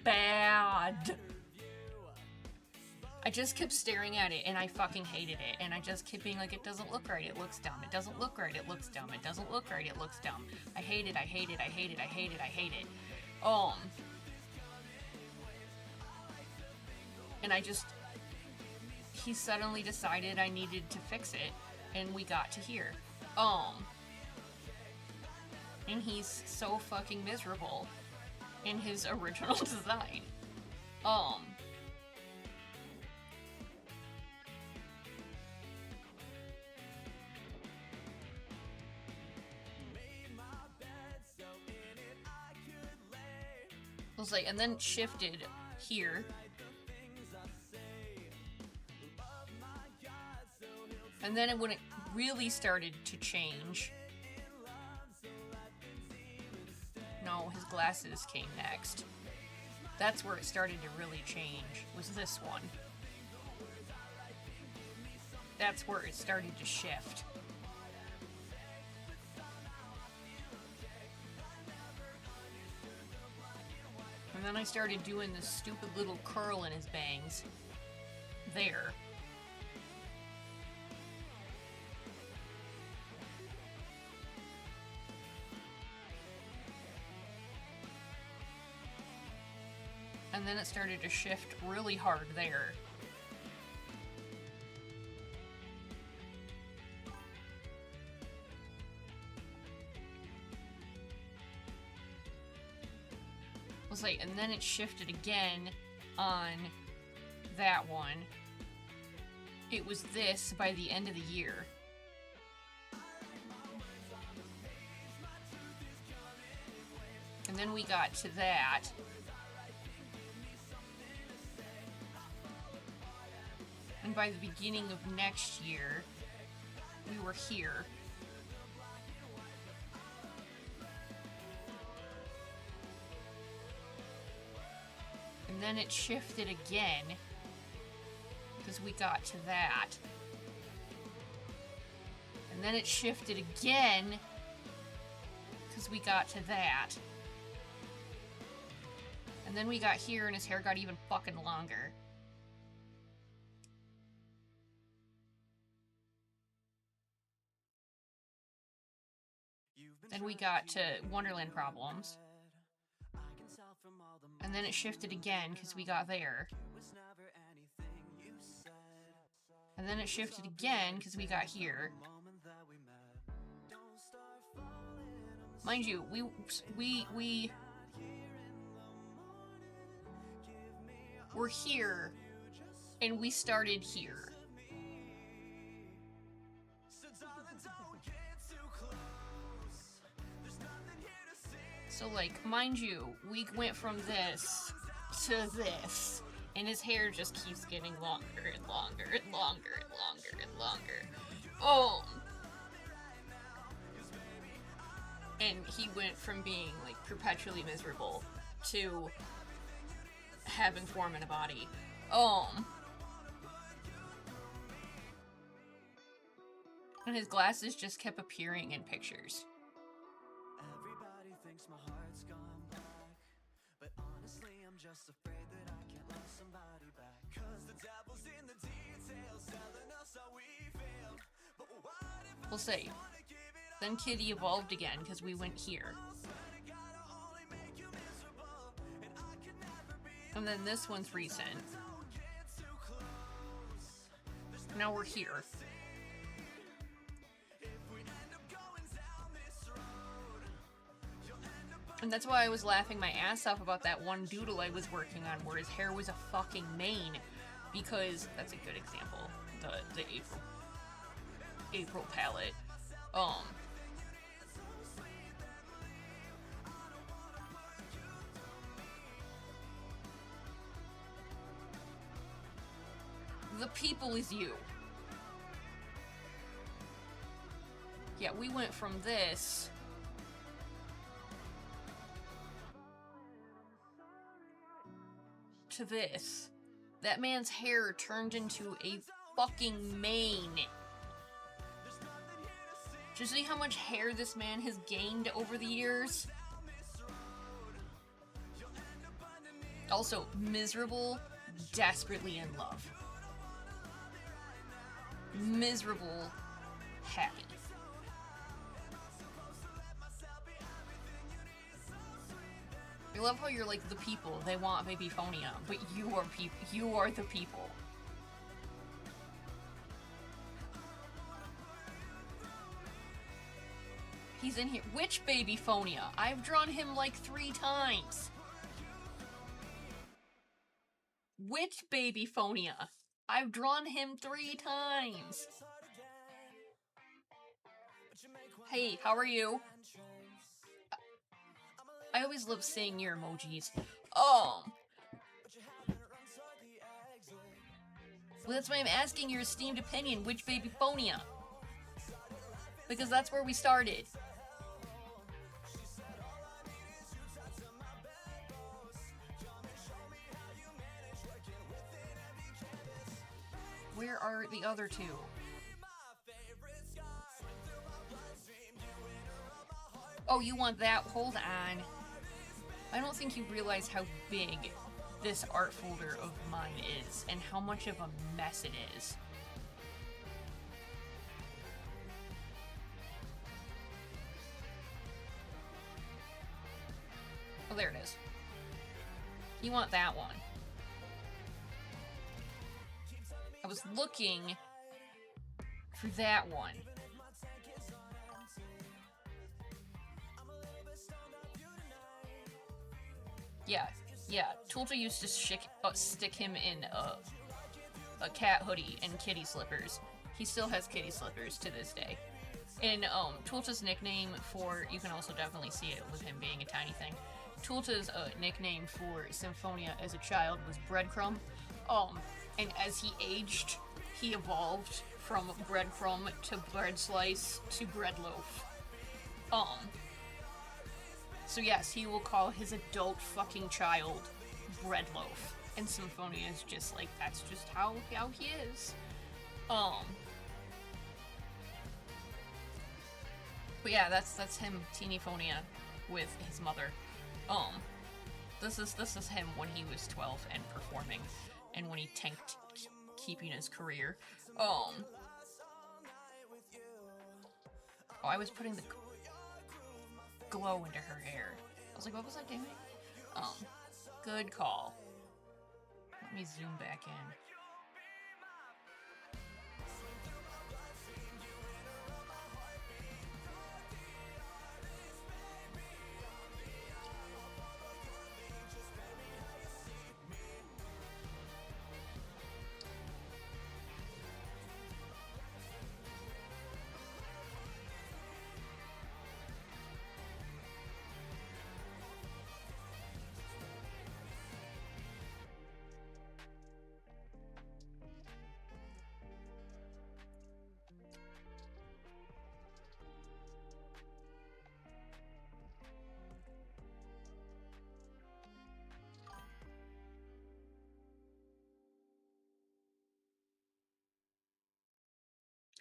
bad. I just kept staring at it and I fucking hated it. And I just kept being like, it doesn't look right, it looks dumb. It doesn't look right, it looks dumb. It doesn't look right, it looks dumb. I hate it, I hate it, I hate it, I hate it, I hate it. And he suddenly decided I needed to fix it. And we got to here. And he's so fucking miserable in his original design. I was like, and then shifted here. And then when it really started to change, no, his glasses came next. That's where it started to really change, was this one. That's where it started to shift. And then I started doing this stupid little curl in his bangs. There. And then it started to shift really hard there. Let's say, and then it shifted again on that one. It was this by the end of the year. And then we got to that. And by the beginning of next year, we were here. And then it shifted again, because we got to that. And then it shifted again, because we got to that. And then we got here and his hair got even fucking longer. Then we got to Wonderland Problems. And then it shifted again because we got there. And then it shifted again because we got here. Mind you, we're here and we started here. So, like, mind you, we went from this to this, and his hair just keeps getting longer and longer and longer and longer and longer. Oh! And he went from being, like, perpetually miserable to having form in a body. And his glasses just kept appearing in pictures. My heart's gone black, but honestly I'm just afraid that I can't love somebody back. Cause the devil's in the details, telling us how we feel. But what if We'll see. Then Kitty evolved again because we went here. And then this one's recent. Now we're here. And that's why I was laughing my ass off about that one doodle I was working on where his hair was a fucking mane. Because that's a good example. The April palette. The people is you. Yeah, we went from this to this. That man's hair turned into a fucking mane. Do you see how much hair this man has gained over the years? Also, miserable, desperately in love. Miserable, happy. I love how you're like the people. They want Babyphonia, but you are people. You are the people. He's in here. Which Babyphonia? I've drawn him like 3 times. Which Babyphonia? I've drawn him 3 times. Hey, how are you? I always love seeing your emojis. Well, that's why I'm asking your esteemed opinion, which Babyphonia? Because that's where we started. Where are the other 2? Oh, you want that? Hold on. I don't think you realize how big this art folder of mine is and how much of a mess it is. Oh, there it is. You want that one. I was looking for that one. Yeah. Tulta used to stick him in a cat hoodie and kitty slippers. He still has kitty slippers to this day. And Tulta's nickname for, you can also definitely see it with him being a tiny thing. Tulta's nickname for Symphonia as a child was Breadcrumb. And as he aged, he evolved from Breadcrumb to Bread Slice to Breadloaf. So yes, he will call his adult fucking child Breadloaf. And Symphonia is just like, that's just how he is. But yeah, that's him, Teenyphonia, with his mother. This is him when he was 12 and performing, and when he tanked keeping his career. Oh, I was putting the glow into her hair. I was like, what was I doing? Good call. Let me zoom back in.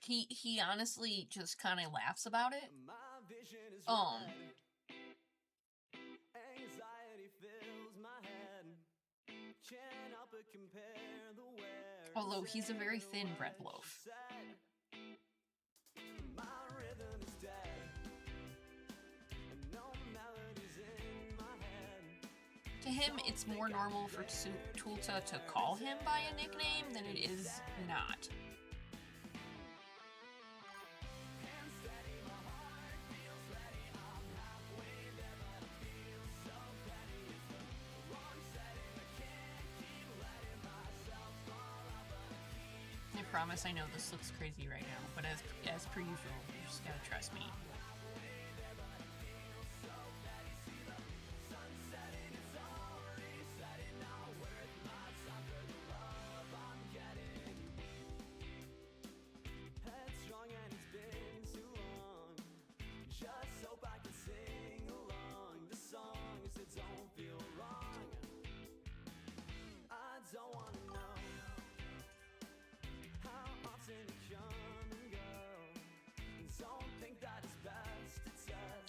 He honestly just kind of laughs about it. Although he's a very thin Breadloaf. To him, it's more normal for Tulta to call him by a nickname than it is not. I promise I know this looks crazy right now, but as per usual, you just gotta trust me.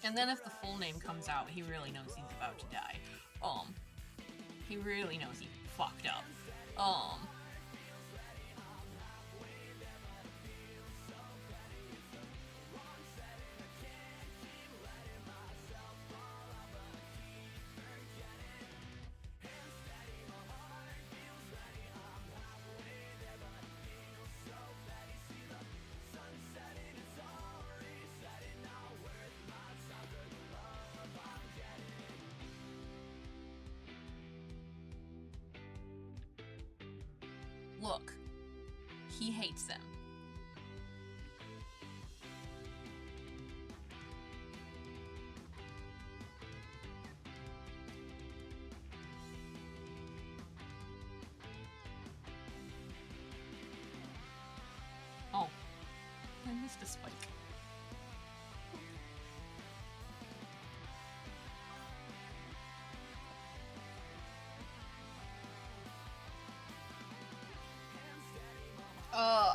And then if the full name comes out, he really knows he's about to die. He really knows he fucked up. Look, he hates them. Oh, I missed a spike.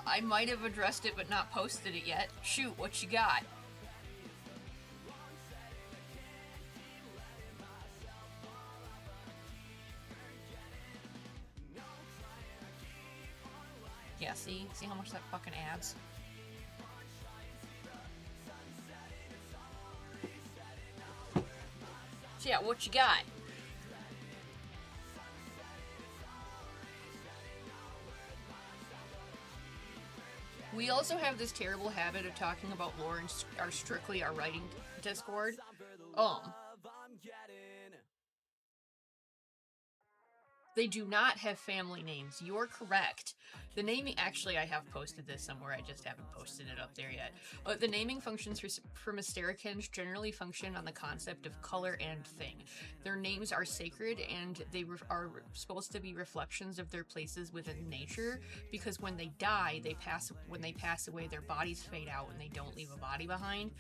I might have addressed it but not posted it yet. Shoot, what you got? Yeah, see how much that fucking adds? So yeah, what you got? We also have this terrible habit of talking about lore in strictly our writing Discord. They do not have family names. You're correct. The naming, actually, I have posted this somewhere. I just haven't posted it up there yet. The naming functions for Mystericans generally function on the concept of color and thing. Their names are sacred, and they are supposed to be reflections of their places within nature. Because when they die, when they pass away, their bodies fade out, and they don't leave a body behind.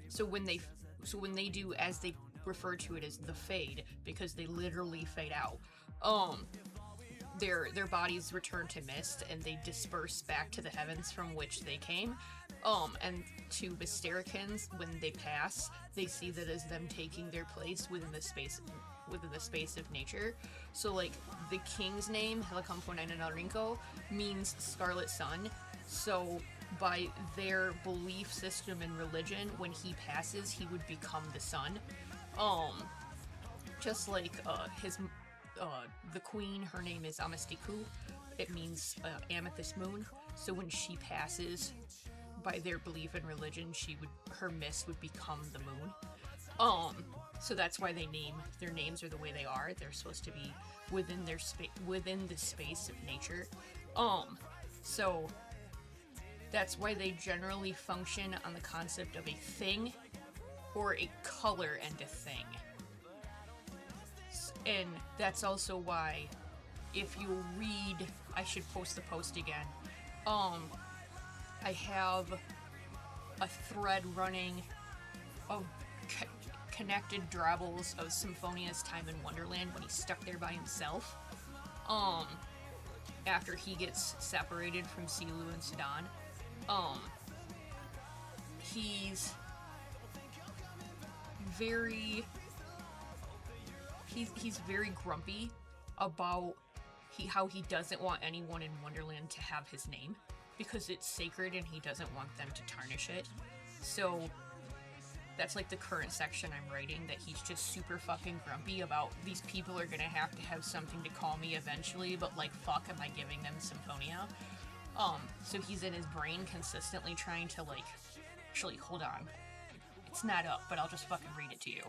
So when they do, as they refer to it as the fade, because they literally fade out, their bodies return to mist and they disperse back to the heavens from which they came. And to Mystericans, when they pass, they see that as them taking their place within the space of nature. So like the king's name, Helicampo Nainanarinko, means Scarlet Sun. So by their belief system and religion, when he passes, he would become the sun. Just like the queen, her name is Amestiku. It means amethyst moon. So when she passes, by their belief and religion, her mist would become the moon. So that's why their names are the way they are. They're supposed to be within the space of nature. So that's why they generally function on the concept of a thing or a color and a thing. And that's also why, if you read, I should post the post again, I have a thread running of connected drabbles of Symphonia's time in Wonderland when he's stuck there by himself, after he gets separated from Silu and Sudan. He's very grumpy about how he doesn't want anyone in Wonderland to have his name because it's sacred and he doesn't want them to tarnish it. So that's like the current section I'm writing, that he's just super fucking grumpy about these people are gonna have to have something to call me eventually, but like fuck am I giving them Symphonia? So he's in his brain consistently trying to like, actually hold on, it's not up, but I'll just fucking read it to you.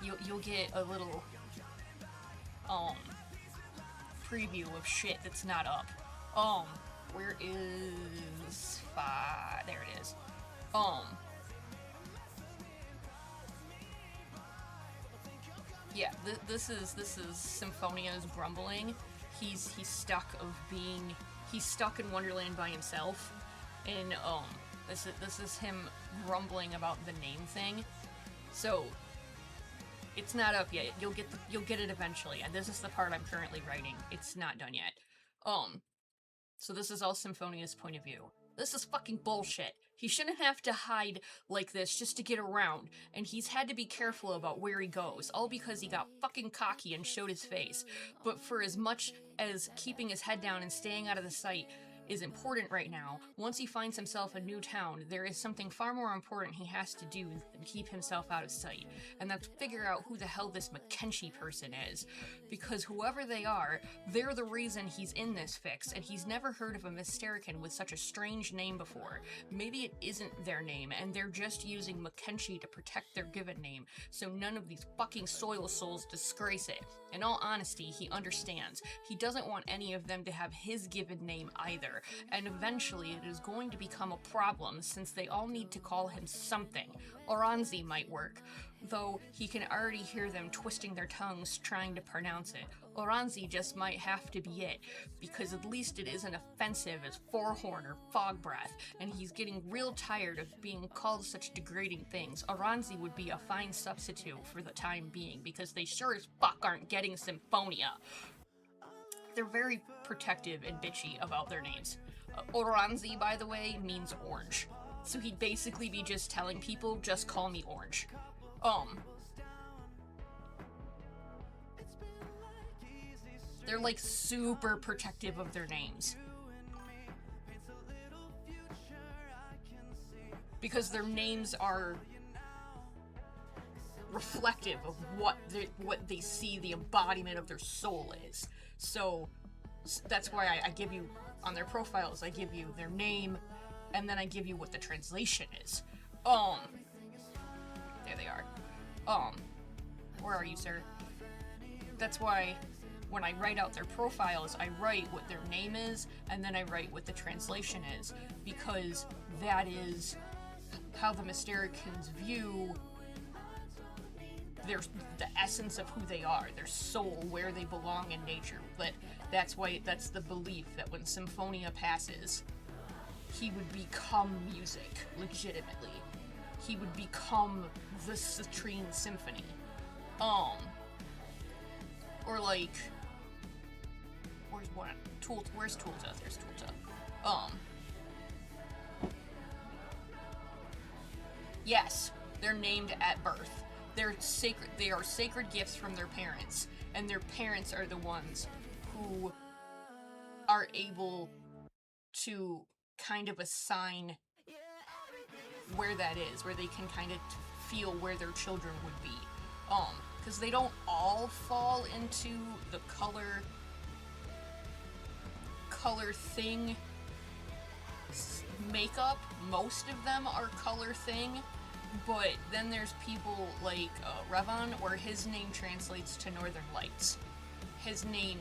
You'll get a little preview of shit that's not up. Where is there it is. Yeah, this is Symphonia's grumbling. He's stuck in Wonderland by himself, and this is him grumbling about the name thing. So it's not up yet. You'll get it eventually, and this is the part I'm currently writing. It's not done yet. So this is all Symphonia's point of view. This is fucking bullshit. He shouldn't have to hide like this just to get around, and he's had to be careful about where he goes, all because he got fucking cocky and showed his face. But for as much as keeping his head down and staying out of the sight is important right now, once he finds himself a new town, there is something far more important he has to do than keep himself out of sight, and that's figure out who the hell this Mackenzie person is. Because whoever they are, they're the reason he's in this fix, and he's never heard of a Mysterican with such a strange name before. Maybe it isn't their name, and they're just using Mackenzie to protect their given name, so none of these fucking soil souls disgrace it. In all honesty, he understands. He doesn't want any of them to have his given name either, and eventually it is going to become a problem since they all need to call him something. Oranzi might work, though he can already hear them twisting their tongues trying to pronounce it. Oranzi just might have to be it, because at least it isn't offensive as Forehorn or Fog Breath, and he's getting real tired of being called such degrading things. Oranzi would be a fine substitute for the time being, because they sure as fuck aren't getting Symphonia. They're very protective and bitchy about their names. Oranzi, by the way, means orange. So he'd basically be just telling people, just call me Orange. They're like super protective of their names. Because their names are reflective of what they see the embodiment of their soul is. So That's why I give you, on their profiles, I give you their name, and then I give you what the translation is. There they are. Where are you, sir? That's why when I write out their profiles, I write what their name is, and then I write what the translation is, because that is how the Mystericans view the essence of who they are, their soul, where they belong in nature. That's the belief that when Symphonia passes, he would become music, legitimately. He would become the Citrine Symphony. Or like, where's Tulta? There's Tulta. Yes, they're named at birth. They are sacred gifts from their parents, and their parents are the ones who are able to kind of assign where that is, where they can kind of feel where their children would be. Because they don't all fall into the color thing makeup. Most of them are color thing, but then there's people like Revan, where his name translates to Northern Lights. His name,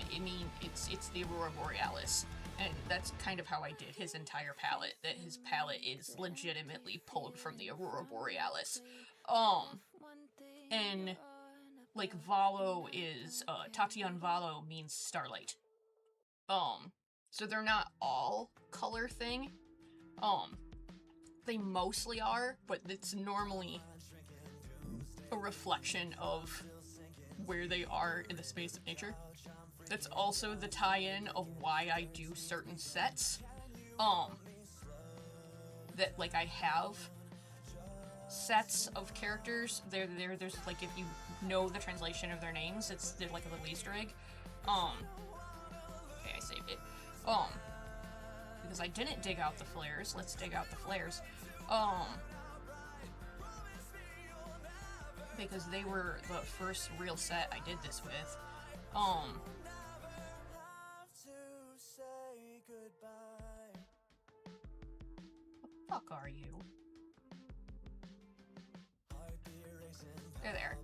it's the Aurora Borealis, and that's kind of how I did his entire palette, that his palette is legitimately pulled from the Aurora Borealis. And like Valo is, Tatian Valo means starlight. So they're not all color thing. They mostly are, but it's normally a reflection of where they are in the space of nature. That's also the tie-in of why I do certain sets. That, like, I have sets of characters. There's, like, if you know the translation of their names, there's like a little Easter egg. Okay, I saved it. Because I didn't dig out the flares. Let's dig out the flares. Because they were the first real set I did this with. What the fuck are you? There.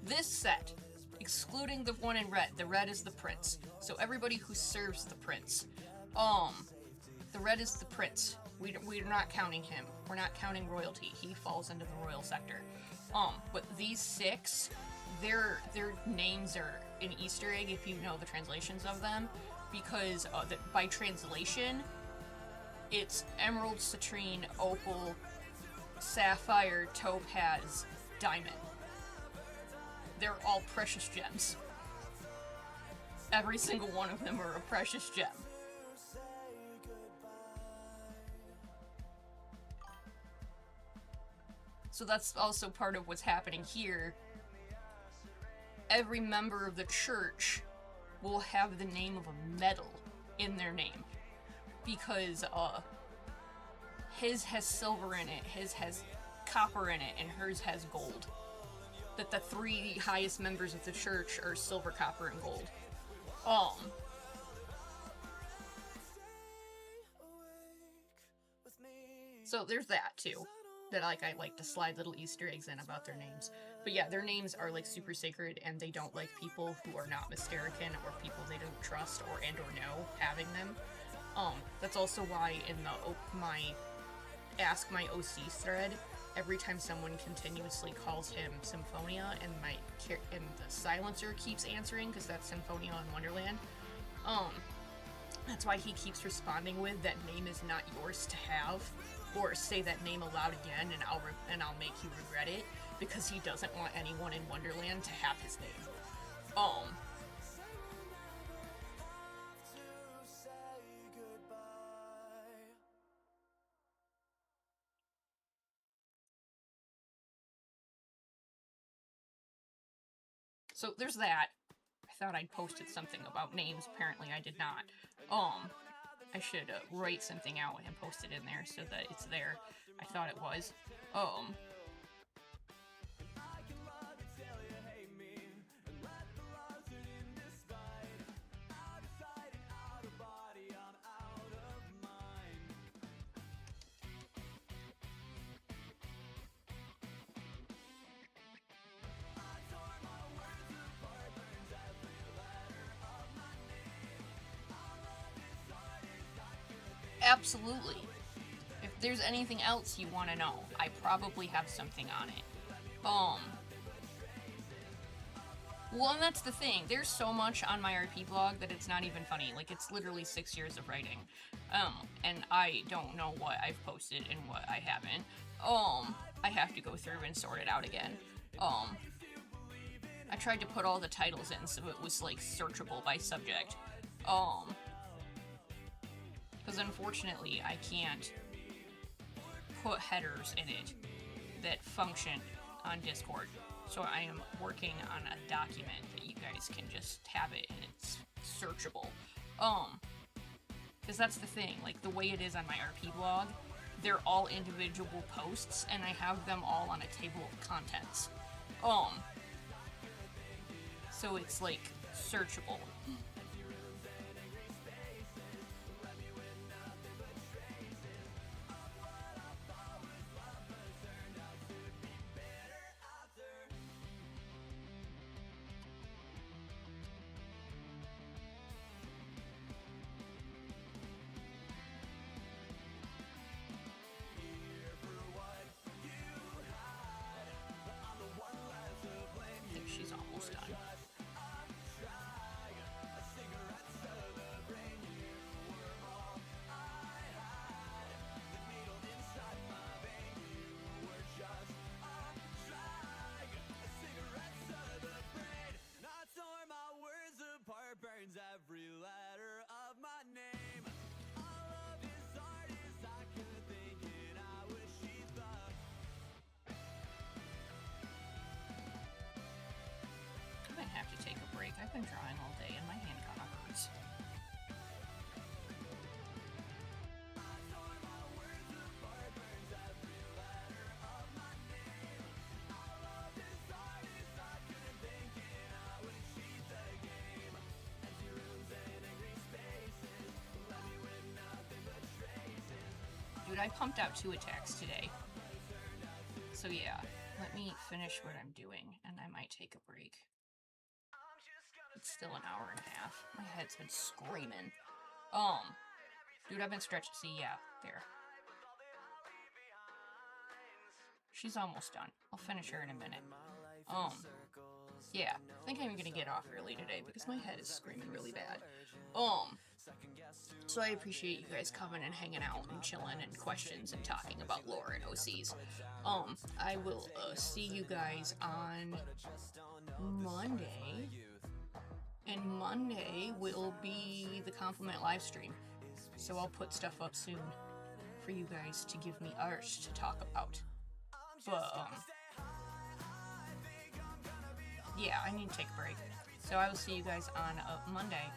This set, excluding the one in red. The red is the prince. So everybody who serves the prince. The red is the prince. We're not counting him. We're not counting royalty. He falls into the royal sector. But these 6, their names are an Easter egg if you know the translations of them, because by translation, it's emerald, citrine, opal, sapphire, topaz, diamond. They're all precious gems. Every single one of them are a precious gem. So that's also part of what's happening here. Every member of the church will have the name of a metal in their name. Because, his has silver in it, his has copper in it, and hers has gold. That the 3 highest members of the church are silver, copper, and gold. So there's that, too. That, like, I like to slide little Easter eggs in about their names. But yeah, their names are, like, super sacred, and they don't like people who are not Mysterican, or people they don't trust or know having them. That's also why in my Ask My OC thread, every time someone continuously calls him Symphonia, and the silencer keeps answering, because that's Symphonia in Wonderland, that's why he keeps responding with, "That name is not yours to have," or "Say that name aloud again, and I'll make you regret it," because he doesn't want anyone in Wonderland to have his name. So there's that. I thought I'd posted something about names. Apparently I did not. I should write something out and post it in there so that it's there. I thought it was. Absolutely. If there's anything else you want to know, I probably have something on it. Well, and that's the thing. There's so much on my RP blog that it's not even funny. Like, it's literally 6 years of writing. And I don't know what I've posted and what I haven't. I have to go through and sort it out again. I tried to put all the titles in so it was, like, searchable by subject. Because unfortunately, I can't put headers in it that function on Discord. So I am working on a document that you guys can just have it and it's searchable. Because that's the thing, like the way it is on my RP blog, they're all individual posts and I have them all on a table of contents. So it's like searchable. I think she's almost done. Burns every letter of my name. All of his art is I could think it. I wish he thought. I might have to take a break. I've been drawing all day and my hand kind of hurts. Dude, I pumped out 2 attacks today. So yeah, let me finish what I'm doing, and I might take a break. It's still an hour and a half. My head's been screaming. Dude, I've been stretching. See, yeah, there. She's almost done. I'll finish her in a minute. Yeah, I think I'm gonna get off early today because my head is screaming really bad. So I appreciate you guys coming and hanging out and chilling and questions and talking about lore and OCs. I will see you guys on Monday. And Monday will be the compliment live stream. So I'll put stuff up soon for you guys to give me art to talk about. But, yeah, I need to take a break. So I will see you guys on Monday.